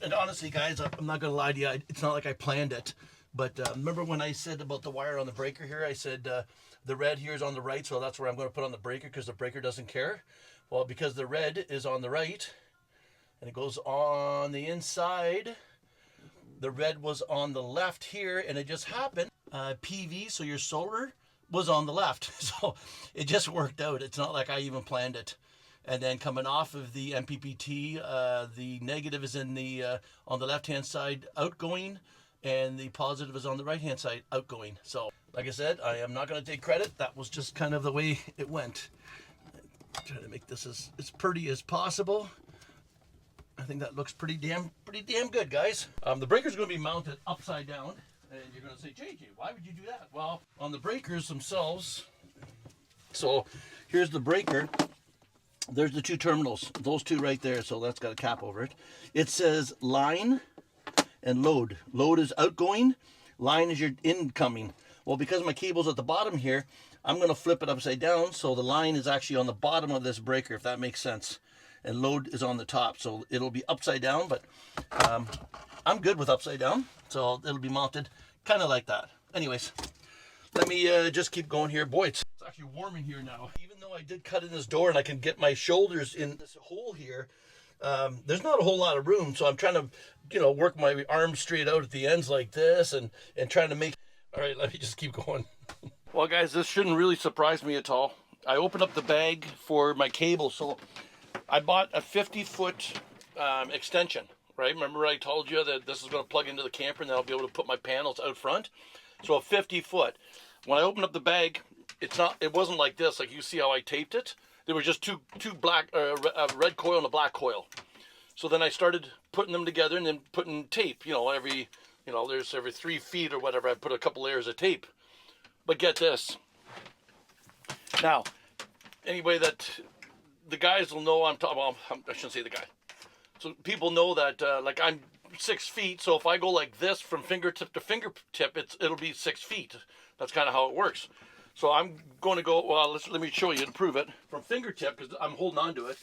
and honestly, guys, I'm not going to lie to you, it's not like I planned it. But remember when I said about the wire on the breaker here, I said the red here is on the right, so that's where I'm going to put on the breaker because the breaker doesn't care. Well, because the red is on the right, and it goes on the inside. The red was on the left here, and it just happened. PV, so your solar, was on the left. So it just worked out. It's not like I even planned it. And then coming off of the MPPT, the negative is in the on the left-hand side outgoing, and the positive is on the right-hand side outgoing. So, like I said, I am not going to take credit. That was just kind of the way it went. Try to make this as pretty as possible. I think that looks pretty damn good, guys. The breaker's going to be mounted upside down, and you're going to say, JJ, why would you do that? Well, on the breakers themselves, so here's the breaker. There's the 2 terminals, those 2 right there, so that's got a cap over it. It says line and load. Load is outgoing, line is your incoming. Well, because my cable's at the bottom here, I'm going to flip it upside down, so the line is actually on the bottom of this breaker, if that makes sense. And load is on the top, so it'll be upside down, but I'm good with upside down, so it'll be mounted kind of like that. Anyways, let me just keep going here. Boy, it's actually warm in here now. Even though I did cut in this door and I can get my shoulders in this hole here, there's not a whole lot of room, so I'm trying to, you know, work my arms straight out at the ends like this and trying to make... All right, let me just keep going. Well, guys, this shouldn't really surprise me at all. I opened up the bag for my cable, so I bought a 50-foot extension, right? Remember I told you that this is going to plug into the camper and then I'll be able to put my panels out front? So a 50-foot. When I opened up the bag, it wasn't like this, like you see how I taped it. There were just two black, red coil and a black coil. So then I started putting them together and then putting tape, there's every 3 feet or whatever, I put a couple layers of tape. But get this. Now, anyway, the guys will know I'm talking, well, I shouldn't say the guy. So people know that, like I'm 6 feet, so if I go like this from fingertip to fingertip, it'll be 6 feet. That's kind of how it works. So I'm going to go, well, let me show you to prove it. From fingertip, because I'm holding on to it,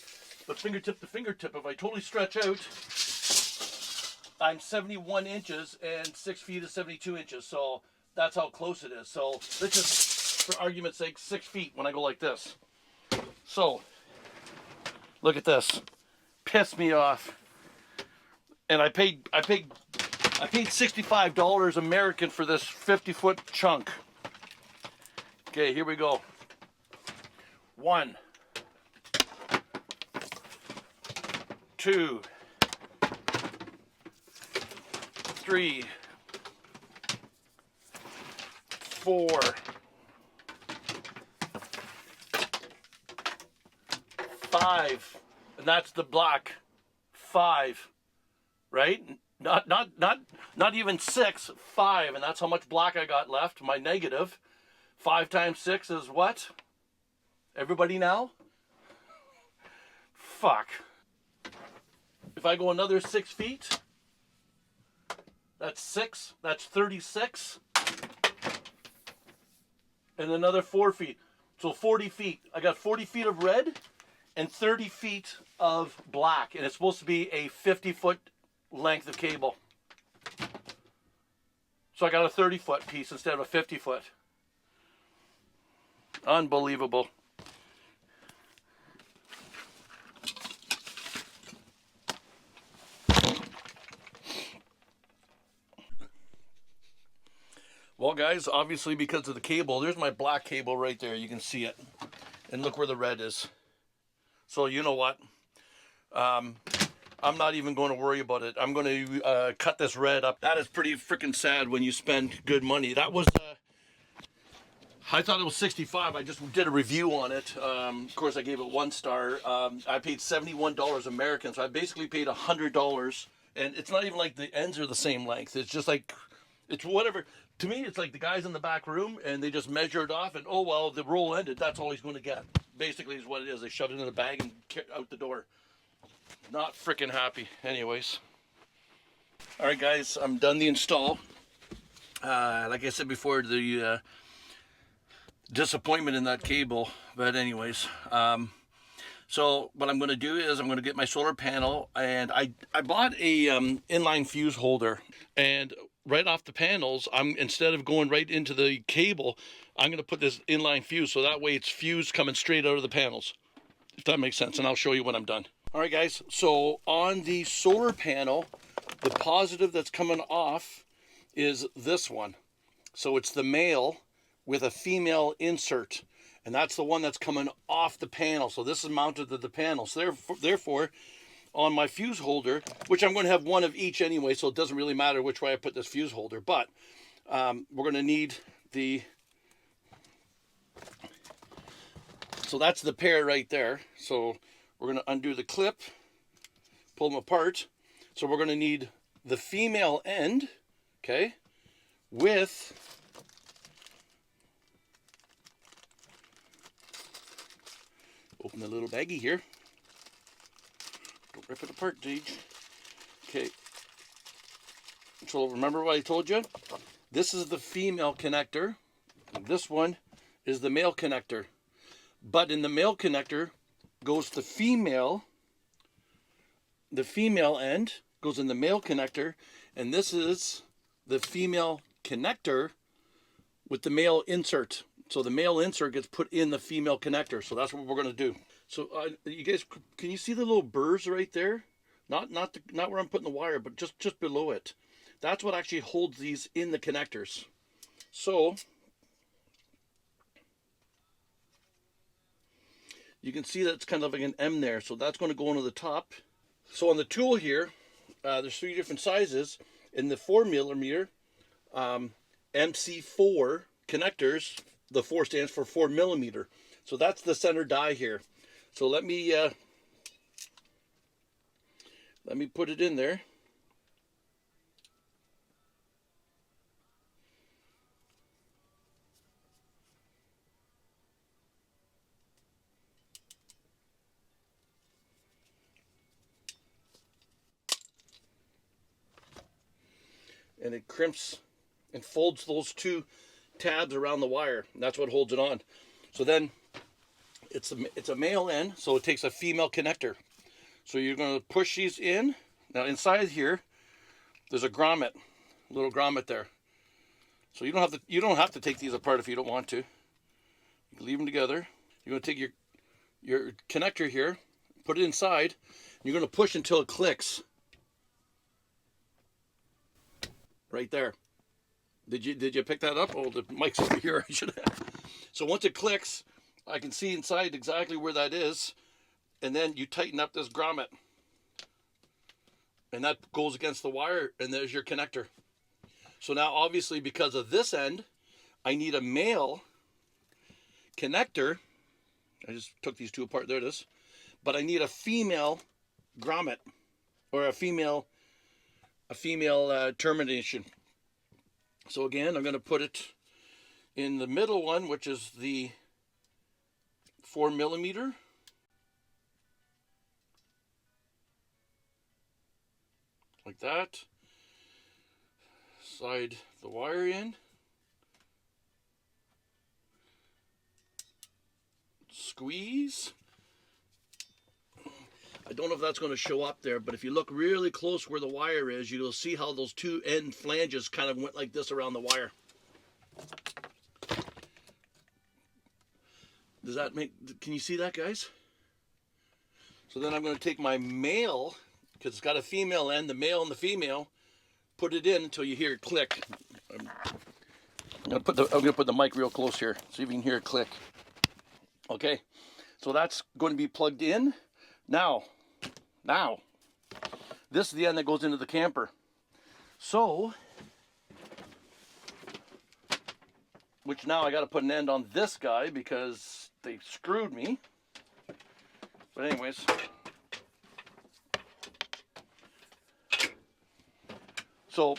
but fingertip to fingertip, if I totally stretch out, I'm 71 inches and 6 feet is 72 inches. So that's how close it is. So let's just, for argument's sake, 6 feet when I go like this. So look at this. Pissed me off. And I paid $65 American for this 50-foot chunk. Okay, here we go. 1, 2, 3, 4, 5, and that's the black. 5, right? Not even 6, 5, and that's how much black I got left. My negative. 5 times 6 is what? Everybody now? Fuck. If I go another 6 feet, that's 6, that's 36. And another 4 feet. So 40 feet. I got 40 feet of red and 30 feet of black. And it's supposed to be a 50-foot length of cable. So I got a 30-foot piece instead of a 50-foot. Unbelievable. Well, guys, obviously because of the cable, there's my black cable right there. You can see it. And look where the red is. So you know what? I'm not even going to worry about it. I'm going to cut this red up. That is pretty freaking sad when you spend good money. That was... I thought it was 65. I just did a review on it. Of course, I gave it 1 star. I paid $71 American, so I basically paid $100. And it's not even like the ends are the same length. It's just like It's whatever. To me, it's like the guy's in the back room and they just measure it off and, oh, well, the roll ended. That's all he's going to get. Basically is what it is. They shove it in a bag and out the door. Not freaking happy. Anyways. All right, guys, I'm done the install. Like I said before, the disappointment in that cable. But anyways, so what I'm going to do is I'm going to get my solar panel, and I bought a inline fuse holder, and right off the panels, instead of going right into the cable, I'm going to put this inline fuse, so that way it's fused coming straight out of the panels, if that makes sense, and I'll show you when I'm done. All right, guys, so on the solar panel, the positive that's coming off is this one. So it's the male with a female insert, and that's the one that's coming off the panel. So this is mounted to the panel. So therefore, on my fuse holder, which I'm going to have one of each anyway, so it doesn't really matter which way I put this fuse holder, but we're going to need the, so that's the pair right there. So we're going to undo the clip, pull them apart. So we're going to need the female end, okay, with open the little baggie here. Don't rip it apart, Deej. Okay. So remember what I told you? This is the female connector. This one is the male connector. But in the male connector goes the female end goes in the male connector, and this is the female connector with the male insert. So the male insert gets put in the female connector. So that's what we're going to do. So you guys, can you see the little burrs right there? Not where I'm putting the wire, but just below it. That's what actually holds these in the connectors. So you can see that it's kind of like an M there. So that's going to go into the top. So on the tool here, there's 3 different sizes. In the 4mm MC4 connectors, the 4 stands for 4mm. So that's the center die here. So let me put it in there. And it crimps and folds those 2 tabs around the wire. And that's what holds it on. So then it's a male end, so it takes a female connector. So you're going to push these in. Now inside here, there's a grommet, a little grommet there. So you don't have to take these apart if you don't want to. You can leave them together. You're going to take your connector here, put it inside. And you're going to push until it clicks. Right there. Did you pick that up? Oh, the mic's over here. I should have. So once it clicks, I can see inside exactly where that is, and then you tighten up this grommet, and that goes against the wire, and there's your connector. So now, obviously, because of this end, I need a male connector. I just took these 2 apart. There it is. But I need a female grommet, or a female termination. So again, I'm going to put it in the middle one, which is the 4mm. Like that. Slide the wire in. Squeeze. I don't know if that's going to show up there, but if you look really close where the wire is, you'll see how those 2 end flanges kind of went like this around the wire. Does that make, can you see that, guys? So then I'm going to take my male, because it's got a female end, the male and the female, put it in until you hear it click. I'm going to put the mic real close here, so you can hear it click. Okay, so that's going to be plugged in. Now, this is the end that goes into the camper. So, which now I got to put an end on this guy because they screwed me. But anyways, so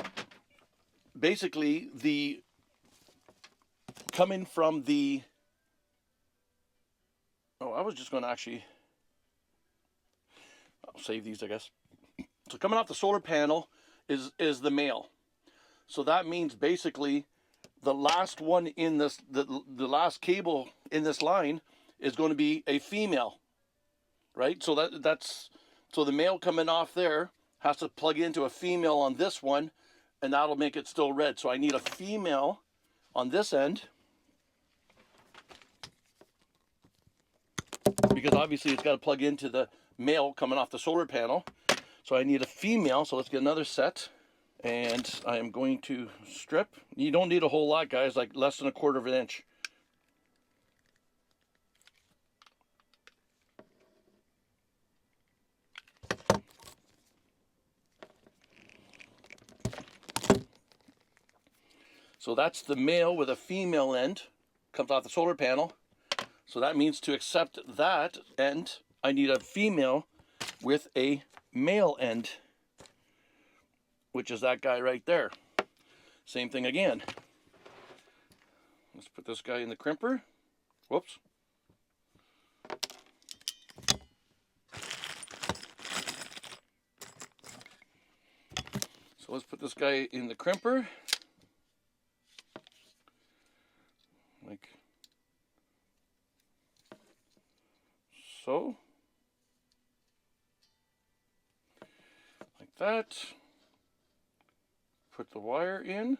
basically the coming from the, oh, I was just going to actually, I'll save these, I guess. So coming off the solar panel is the male. So that means basically the last one in this, the last cable in this line is going to be a female, right? So so the male coming off there has to plug into a female on this one, and that'll make it still red. So I need a female on this end, because obviously it's got to plug into the male coming off the solar panel. So I need a female, so let's get another set. And I am going to strip. You don't need a whole lot, guys, like less than 1/4 of an inch. So that's the male with a female end, comes off the solar panel. So that means to accept that end, I need a female with a male end, which is that guy right there. Same thing again. Let's put this guy in the crimper. Whoops. So let's put this guy in the crimper. Like so. Like that. Put the wire in.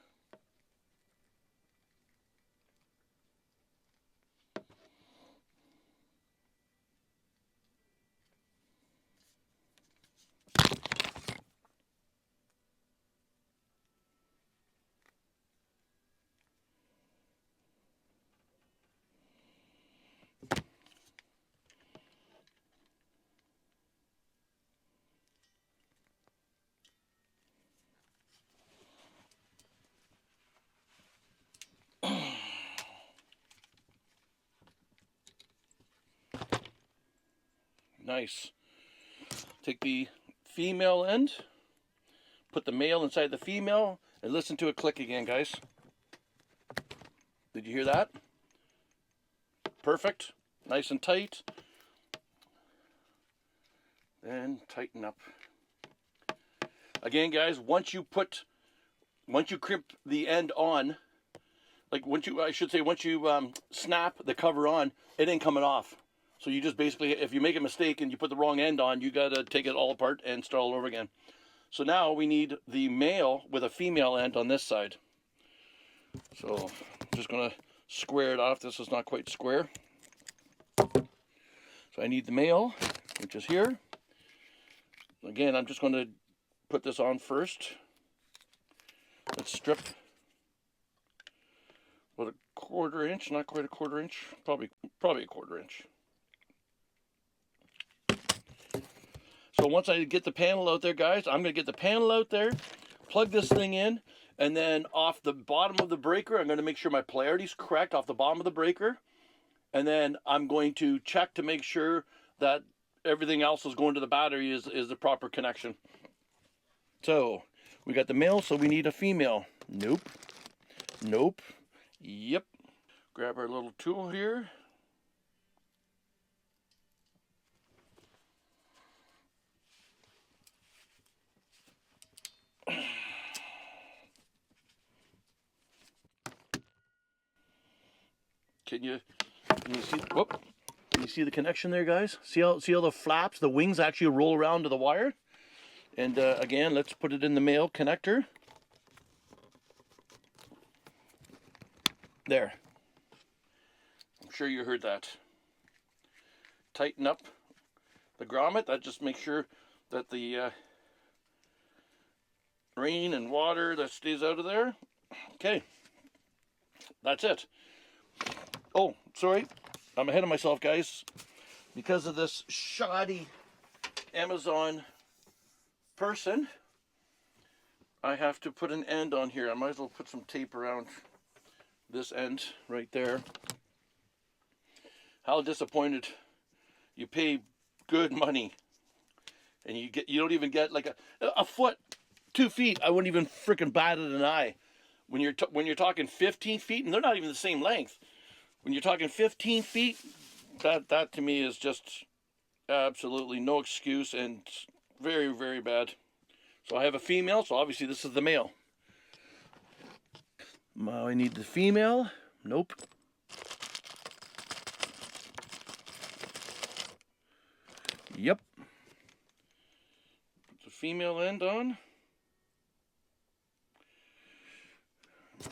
Nice. Take the female end, put the male inside the female, and listen to it click again, guys. Did you hear that? Perfect. Nice and tight. Then tighten up. Again, guys, once you crimp the end on, like once you snap the cover on, it ain't coming off. So you just basically, if you make a mistake and you put the wrong end on, you gotta take it all apart and start all over again. So now we need the male with a female end on this side. So I'm just gonna square it off. This is not quite square. So I need the male, which is here. Again, I'm just gonna put this on first. Let's strip about 1/4 inch, not quite 1/4 inch, probably 1/4 inch. So once I get the panel out there, guys, I'm going to get the panel out there, plug this thing in, and then off the bottom of the breaker, I'm going to make sure my polarity's correct off the bottom of the breaker. And then I'm going to check to make sure that everything else is going to the battery is the proper connection. So we got the male, so we need a female. Nope. Nope. Yep. Grab our little tool here. Can you see? Whoop! Can you see the connection there, guys? See how the flaps, the wings actually roll around to the wire. And again, let's put it in the male connector. There. I'm sure you heard that. Tighten up the grommet. That just makes sure that the rain and water that stays out of there. Okay. That's it. Oh, sorry. I'm ahead of myself, guys. Because of this shoddy Amazon person, I have to put an end on here. I might as well put some tape around this end right there. How disappointed. You pay good money and you don't even get like a foot, 2 feet. I wouldn't even freaking bat at an eye when you're talking 15 feet, and they're not even the same length. When you're talking 15 feet, that to me is just absolutely no excuse and very, very bad. So I have a female, so obviously this is the male. Now I need the female. Nope. Yep. Put the female end on.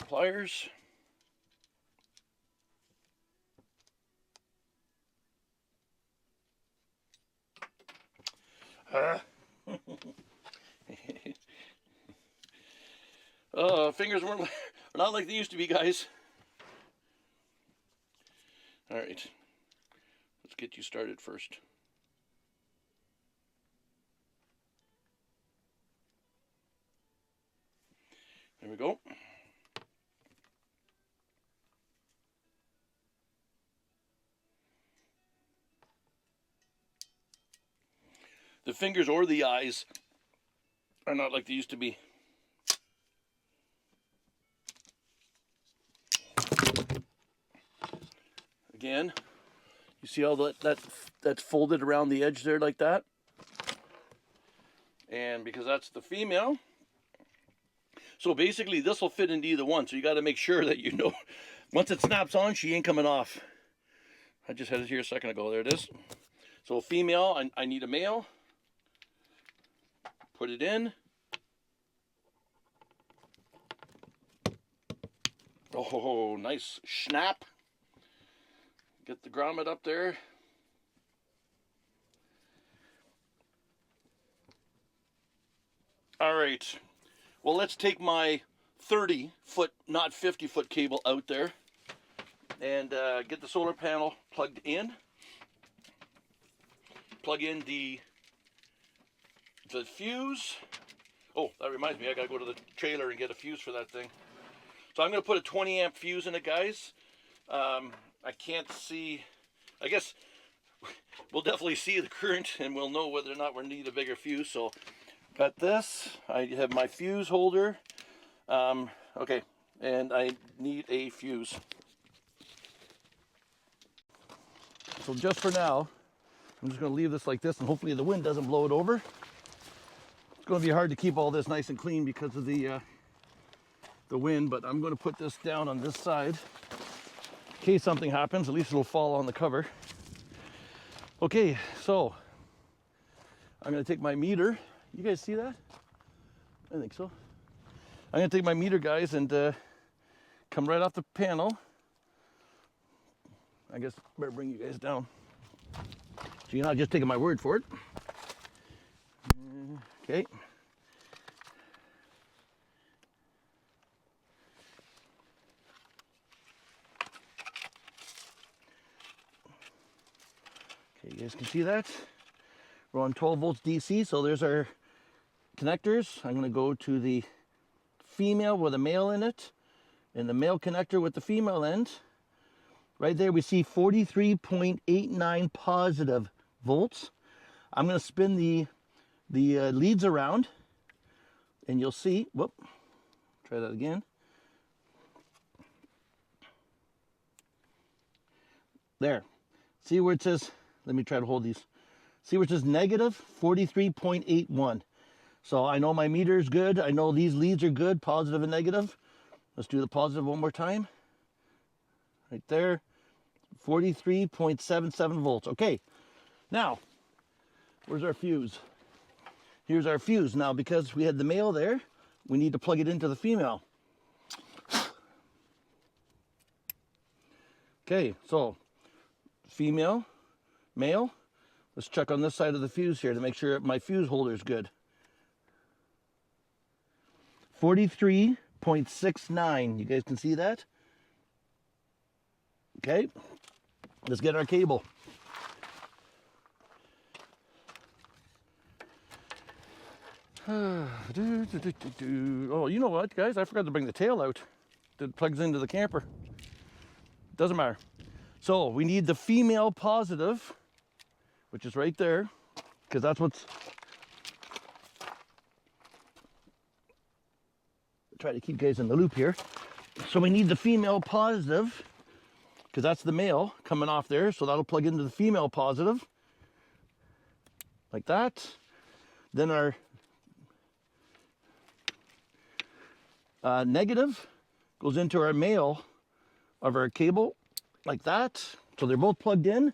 Pliers. Fingers are not like they used to be, guys. All right, let's get you started first. There we go. The fingers or the eyes are not like they used to be. Again, you see how that's folded around the edge there like that? And because that's the female, so basically this will fit into either one. So you got to make sure that you know, once it snaps on, she ain't coming off. I just had it here a second ago. There it is. So a female, I need a male. Put it in. Oh, nice snap. Get the grommet up there. All right. Well, let's take my 30-foot, not 50-foot cable out there and get the solar panel plugged in. Plug in the fuse. Oh, that reminds me, I gotta go to the trailer and get a fuse for that thing. So I'm gonna put a 20 amp fuse in it, guys. I can't see, I guess we'll definitely see the current and we'll know whether or not we need a bigger fuse. So got this, I have my fuse holder. Okay, and I need a fuse. So just for now, I'm just gonna leave this like this and hopefully the wind doesn't blow it over. It's gonna be hard to keep all this nice and clean because of the wind, but I'm gonna put this down on this side. In case something happens, at least it'll fall on the cover. Okay, so I'm gonna take my meter. You guys see that? I think so. I'm gonna take my meter, guys, and come right off the panel. I guess I better bring you guys down. So you're not just taking my word for it. Okay. Okay, you guys can see that. We're on 12 volts DC, so there's our connectors. I'm going to go to the female with a male in it, and the male connector with the female end. Right there we see 43.89 positive volts. I'm going to spin the leads around, and you'll see, whoop, try that again. There, see where it says, let me try to hold these. See where it says negative 43.81. So I know my meter is good. I know these leads are good, positive and negative. Let's do the positive one more time. Right there, 43.77 volts. Okay, now, where's our fuse? Here's our fuse. Now, because we had the male there, we need to plug it into the female. Okay, so female, male. Let's check on this side of the fuse here to make sure my fuse holder is good. 43.69. You guys can see that? Okay, let's get our cable. Oh, you know what, guys? I forgot to bring the tail out that plugs into the camper. Doesn't matter. So we need the female positive, which is right there, because that's what's... try to keep you guys in the loop here. So we need the female positive, because that's the male coming off there. So that'll plug into the female positive, like that. Then our negative goes into our male of our cable, like that. So they're both plugged in.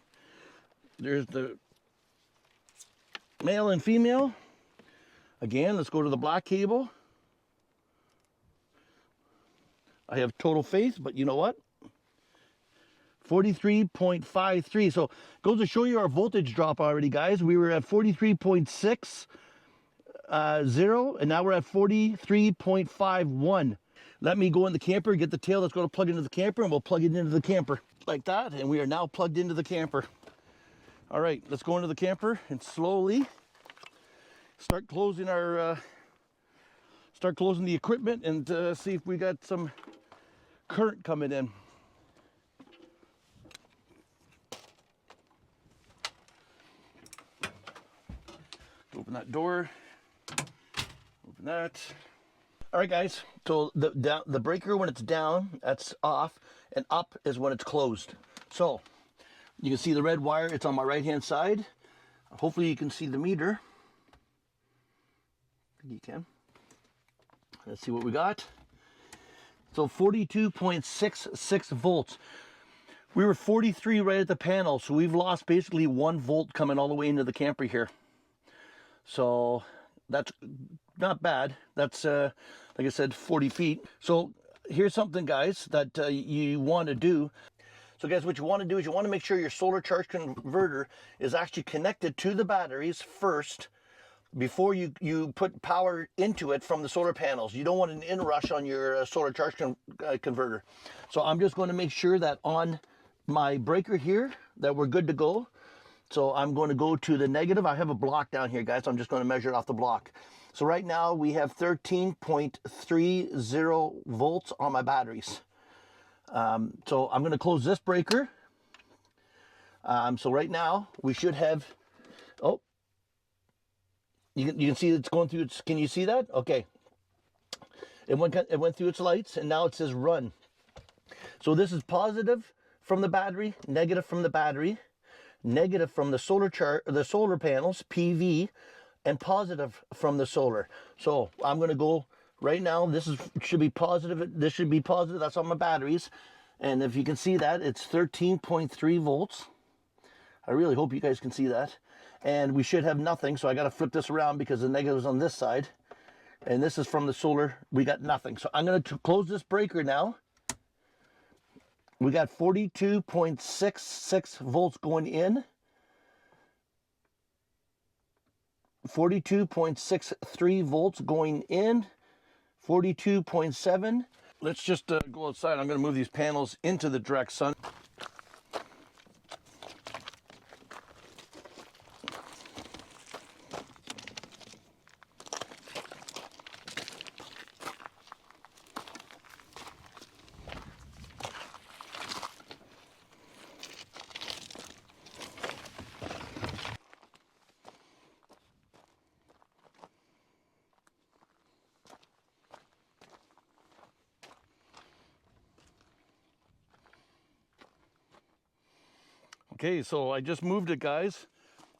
There's the male and female. Again, let's go to the black cable. I have total faith, but you know what? 43.53. So goes to show you our voltage drop already, guys. We were at 43.60, and now we're at 43.51. Let me go in the camper, get the tail that's going to plug into the camper, and we'll plug it into the camper like that. And we are now plugged into the camper. All right, let's go into the camper and slowly start closing our, start closing the equipment and see if we got some current coming in. Open that door, open that. All right, guys, so the breaker, when it's down, that's off, and up is when it's closed. So you can see the red wire, it's on my right-hand side. Hopefully you can see the meter. I think you can. Let's see what we got. So 42.66 volts. We were 43 right at the panel, so we've lost basically 1 volt coming all the way into the camper here. So that's not bad. That's, like I said, 40 feet. So here's something, guys, that you want to do. So guys, what you want to do is you want to make sure your solar charge converter is actually connected to the batteries first before you put power into it from the solar panels. You don't want an inrush on your solar charge converter. So I'm just going to make sure that on my breaker here that we're good to go. So I'm going to go to the negative. I have a block down here, guys. I'm just going to measure it off the block. So right now we have 13.30 volts on my batteries. So I'm going to close this breaker. So right now we should have, oh, you can see it's going through its, can you see that? Okay. It went through its lights, and now it says run. So this is positive from the battery, negative from the battery, negative from the solar panels, PV, and positive from the solar. So I'm going to go right now. This should be positive. This should be positive. That's on my batteries. And if you can see that, it's 13.3 volts. I really hope you guys can see that. And we should have nothing. So I got to flip this around because the negative is on this side. And this is from the solar. We got nothing. So I'm going to close this breaker now. We got 42.66 volts going in. 42.63 volts going in. 42.7. Let's just go outside. I'm going to move these panels into the direct sun. Okay, so I just moved it, guys,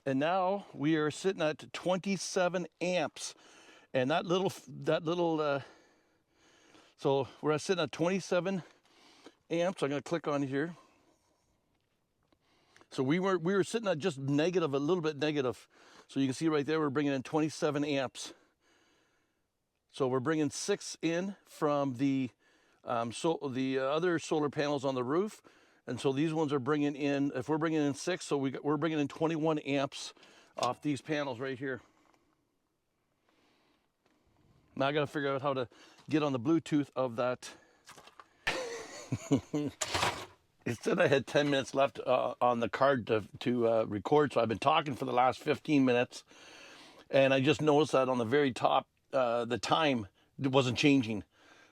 and now we are sitting at 27 amps, and so we're sitting at 27 amps. I'm going to click on here. So we were sitting at just negative, a little bit negative. So you can see right there, we're bringing in 27 amps. So we're bringing 6 in from the other solar panels on the roof. And so these ones are bringing in, if we're bringing in 6, so we're bringing in 21 amps off these panels right here. Now I got to figure out how to get on the Bluetooth of that. It said I had 10 minutes left on the card to record, so I've been talking for the last 15 minutes. And I just noticed that on the very top, the time wasn't changing.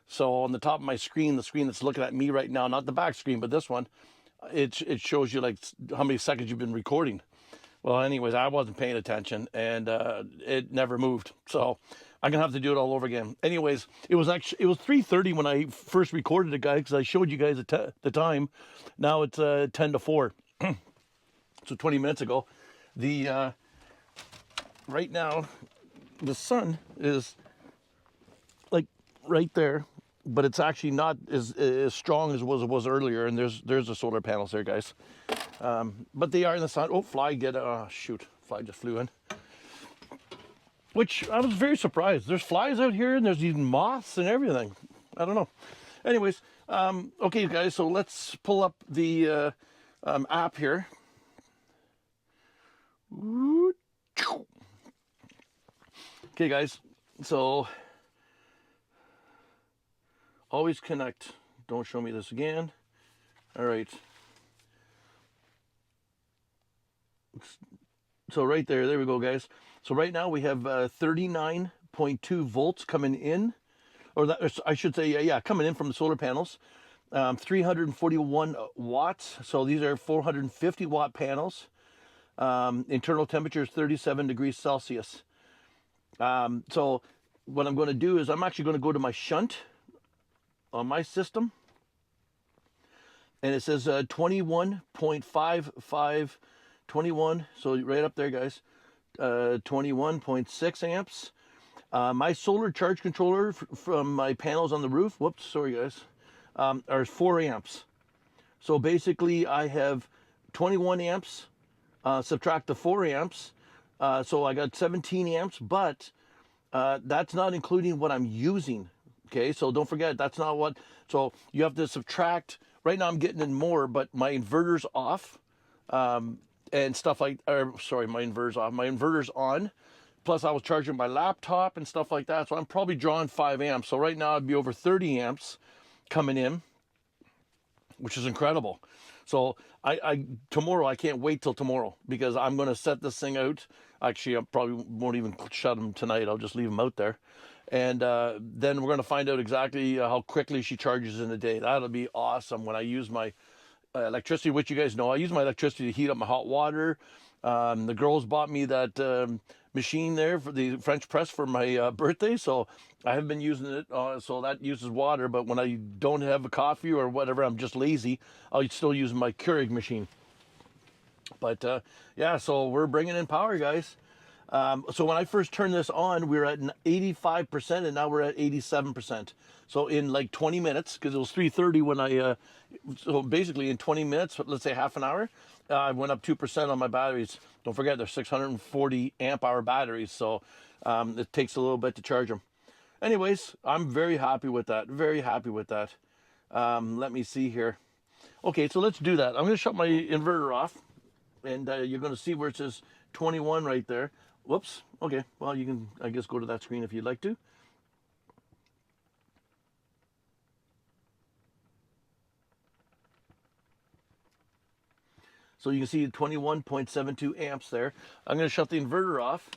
So on the top of my screen, the screen that's looking at me right now, not the back screen, but this one, it shows you like how many seconds you've been recording. Well, anyways, I wasn't paying attention, and it never moved. So I'm gonna have to do it all over again. Anyways, it was 3:30 when I first recorded it, guys, because I showed you guys the time. Now it's 10 to 4, so 20 minutes ago. The right now the sun is like right there, but it's actually not as strong as it was earlier. And there's the solar panels there, guys. But they are in the sun. Oh, fly shoot, fly just flew in. Which I was very surprised. There's flies out here, and there's even moths and everything. I don't know. Anyways, okay, guys. So let's pull up the app here. Okay, guys. So always connect. Don't show me this again. All right. So right there we go, guys. So right now we have 39.2 volts coming in, or that, I should say, yeah, coming in from the solar panels. 341 watts. So these are 450 watt panels. Internal temperature is 37 degrees Celsius. So what I'm going to do is I'm actually going to go to my shunt on my system, and it says 21.55, 21. So right up there, guys. 21.6 amps. My solar charge controller from my panels on the roof, whoops, sorry guys, are 4 amps. So basically I have 21 amps, subtract the 4 amps, so I got 17 amps, but that's not including what I'm using. Okay, so don't forget, that's not what, so you have to subtract. Right now I'm getting in more, but my inverter's off. And stuff like, sorry, my inverter's off. My inverter's on. Plus, I was charging my laptop and stuff like that. So I'm probably drawing 5 amps. So right now, I'd be over 30 amps coming in, which is incredible. So tomorrow, I can't wait till tomorrow, because I'm going to set this thing out. Actually, I probably won't even shut them tonight. I'll just leave them out there. And then we're going to find out exactly how quickly she charges in a day. That'll be awesome when I use my electricity, which you guys know, I use my electricity to heat up my hot water. The girls bought me that machine there for the French press for my birthday, so I have been using it. So that uses water, but when I don't have a coffee or whatever, I'm just lazy, I'll still use my Keurig machine. But yeah, so we're bringing in power, guys. So when I first turned this on, we were at 85%, and now we're at 87%. So in like 20 minutes, because it was 3:30 when so basically in 20 minutes, let's say half an hour, I went up 2% on my batteries. Don't forget, they're 640 amp hour batteries, so it takes a little bit to charge them. Anyways, I'm very happy with that. Very happy with that. Let me see here. Okay, so let's do that. I'm going to shut my inverter off, and you're going to see where it says 21 right there. Whoops. Okay, well, you can, I guess, go to that screen if you'd like to. So you can see 21.72 amps there. I'm going to shut the inverter off.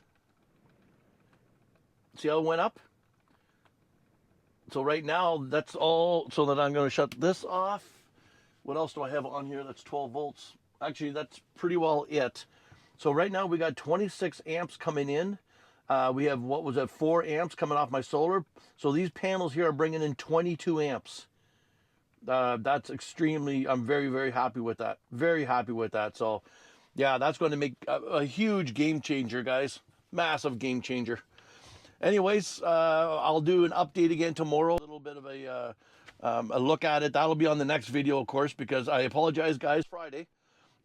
See how it went up? So right now, that's all. So that I'm going to shut this off. What else do I have on here? That's 12 volts. Actually, that's pretty well it. So right now we got 26 amps coming in. We have, what was that, 4 amps coming off my solar. So these panels here are bringing in 22 amps. That's extremely, I'm very, very happy with that. Very happy with that. So yeah, that's going to make a huge game changer, guys. Massive game changer. Anyways, I'll do an update again tomorrow. A little bit of a look at it. That'll be on the next video, of course, because I apologize, guys, Friday.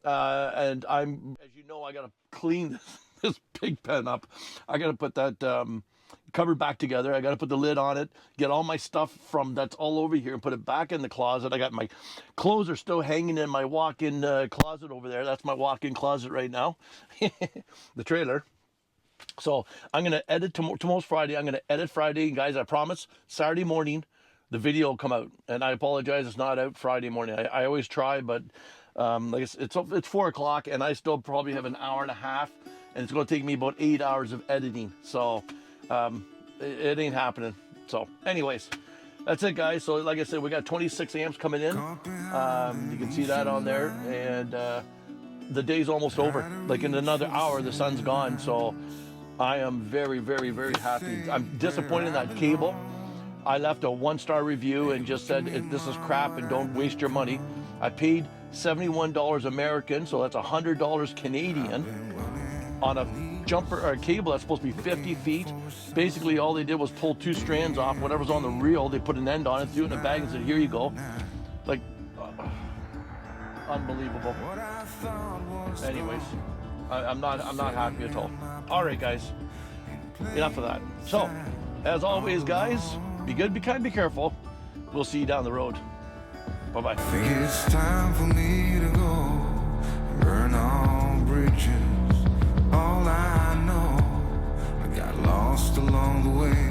And I'm, as you know, I got to clean this pig pen up. I got to put that cover back together. I got to put the lid on it, get all my stuff from that's all over here and put it back in the closet. I got my clothes are still hanging in my walk-in closet over there. That's my walk-in closet right now, the trailer. So I'm going to edit tomorrow's Friday. I'm going to edit Friday. Guys, I promise, Saturday morning, the video will come out. And I apologize, it's not out Friday morning. I always try, but like it's 4 o'clock, and I still probably have an hour and a half, and it's going to take me about 8 hours of editing. So it ain't happening. So anyways, that's it, guys. So like I said, we got 26 amps coming in. You can see that on there. And the day's almost over. Like in another hour, the sun's gone. So I am very, very, very happy. I'm disappointed in that cable. I left a 1-star review and just said, this is crap and don't waste your money. I paid $71 American, so that's $100 Canadian on a jumper or a cable that's supposed to be 50 feet. Basically, all they did was pull 2 strands off, whatever's on the reel. They put an end on it, threw it in a bag and said, here you go. Like, unbelievable. Anyways, I'm not happy at all. All right, guys, enough of that. So, as always, guys, be good, be kind, be careful. We'll see you down the road. Bye-bye. I think it's time for me to go.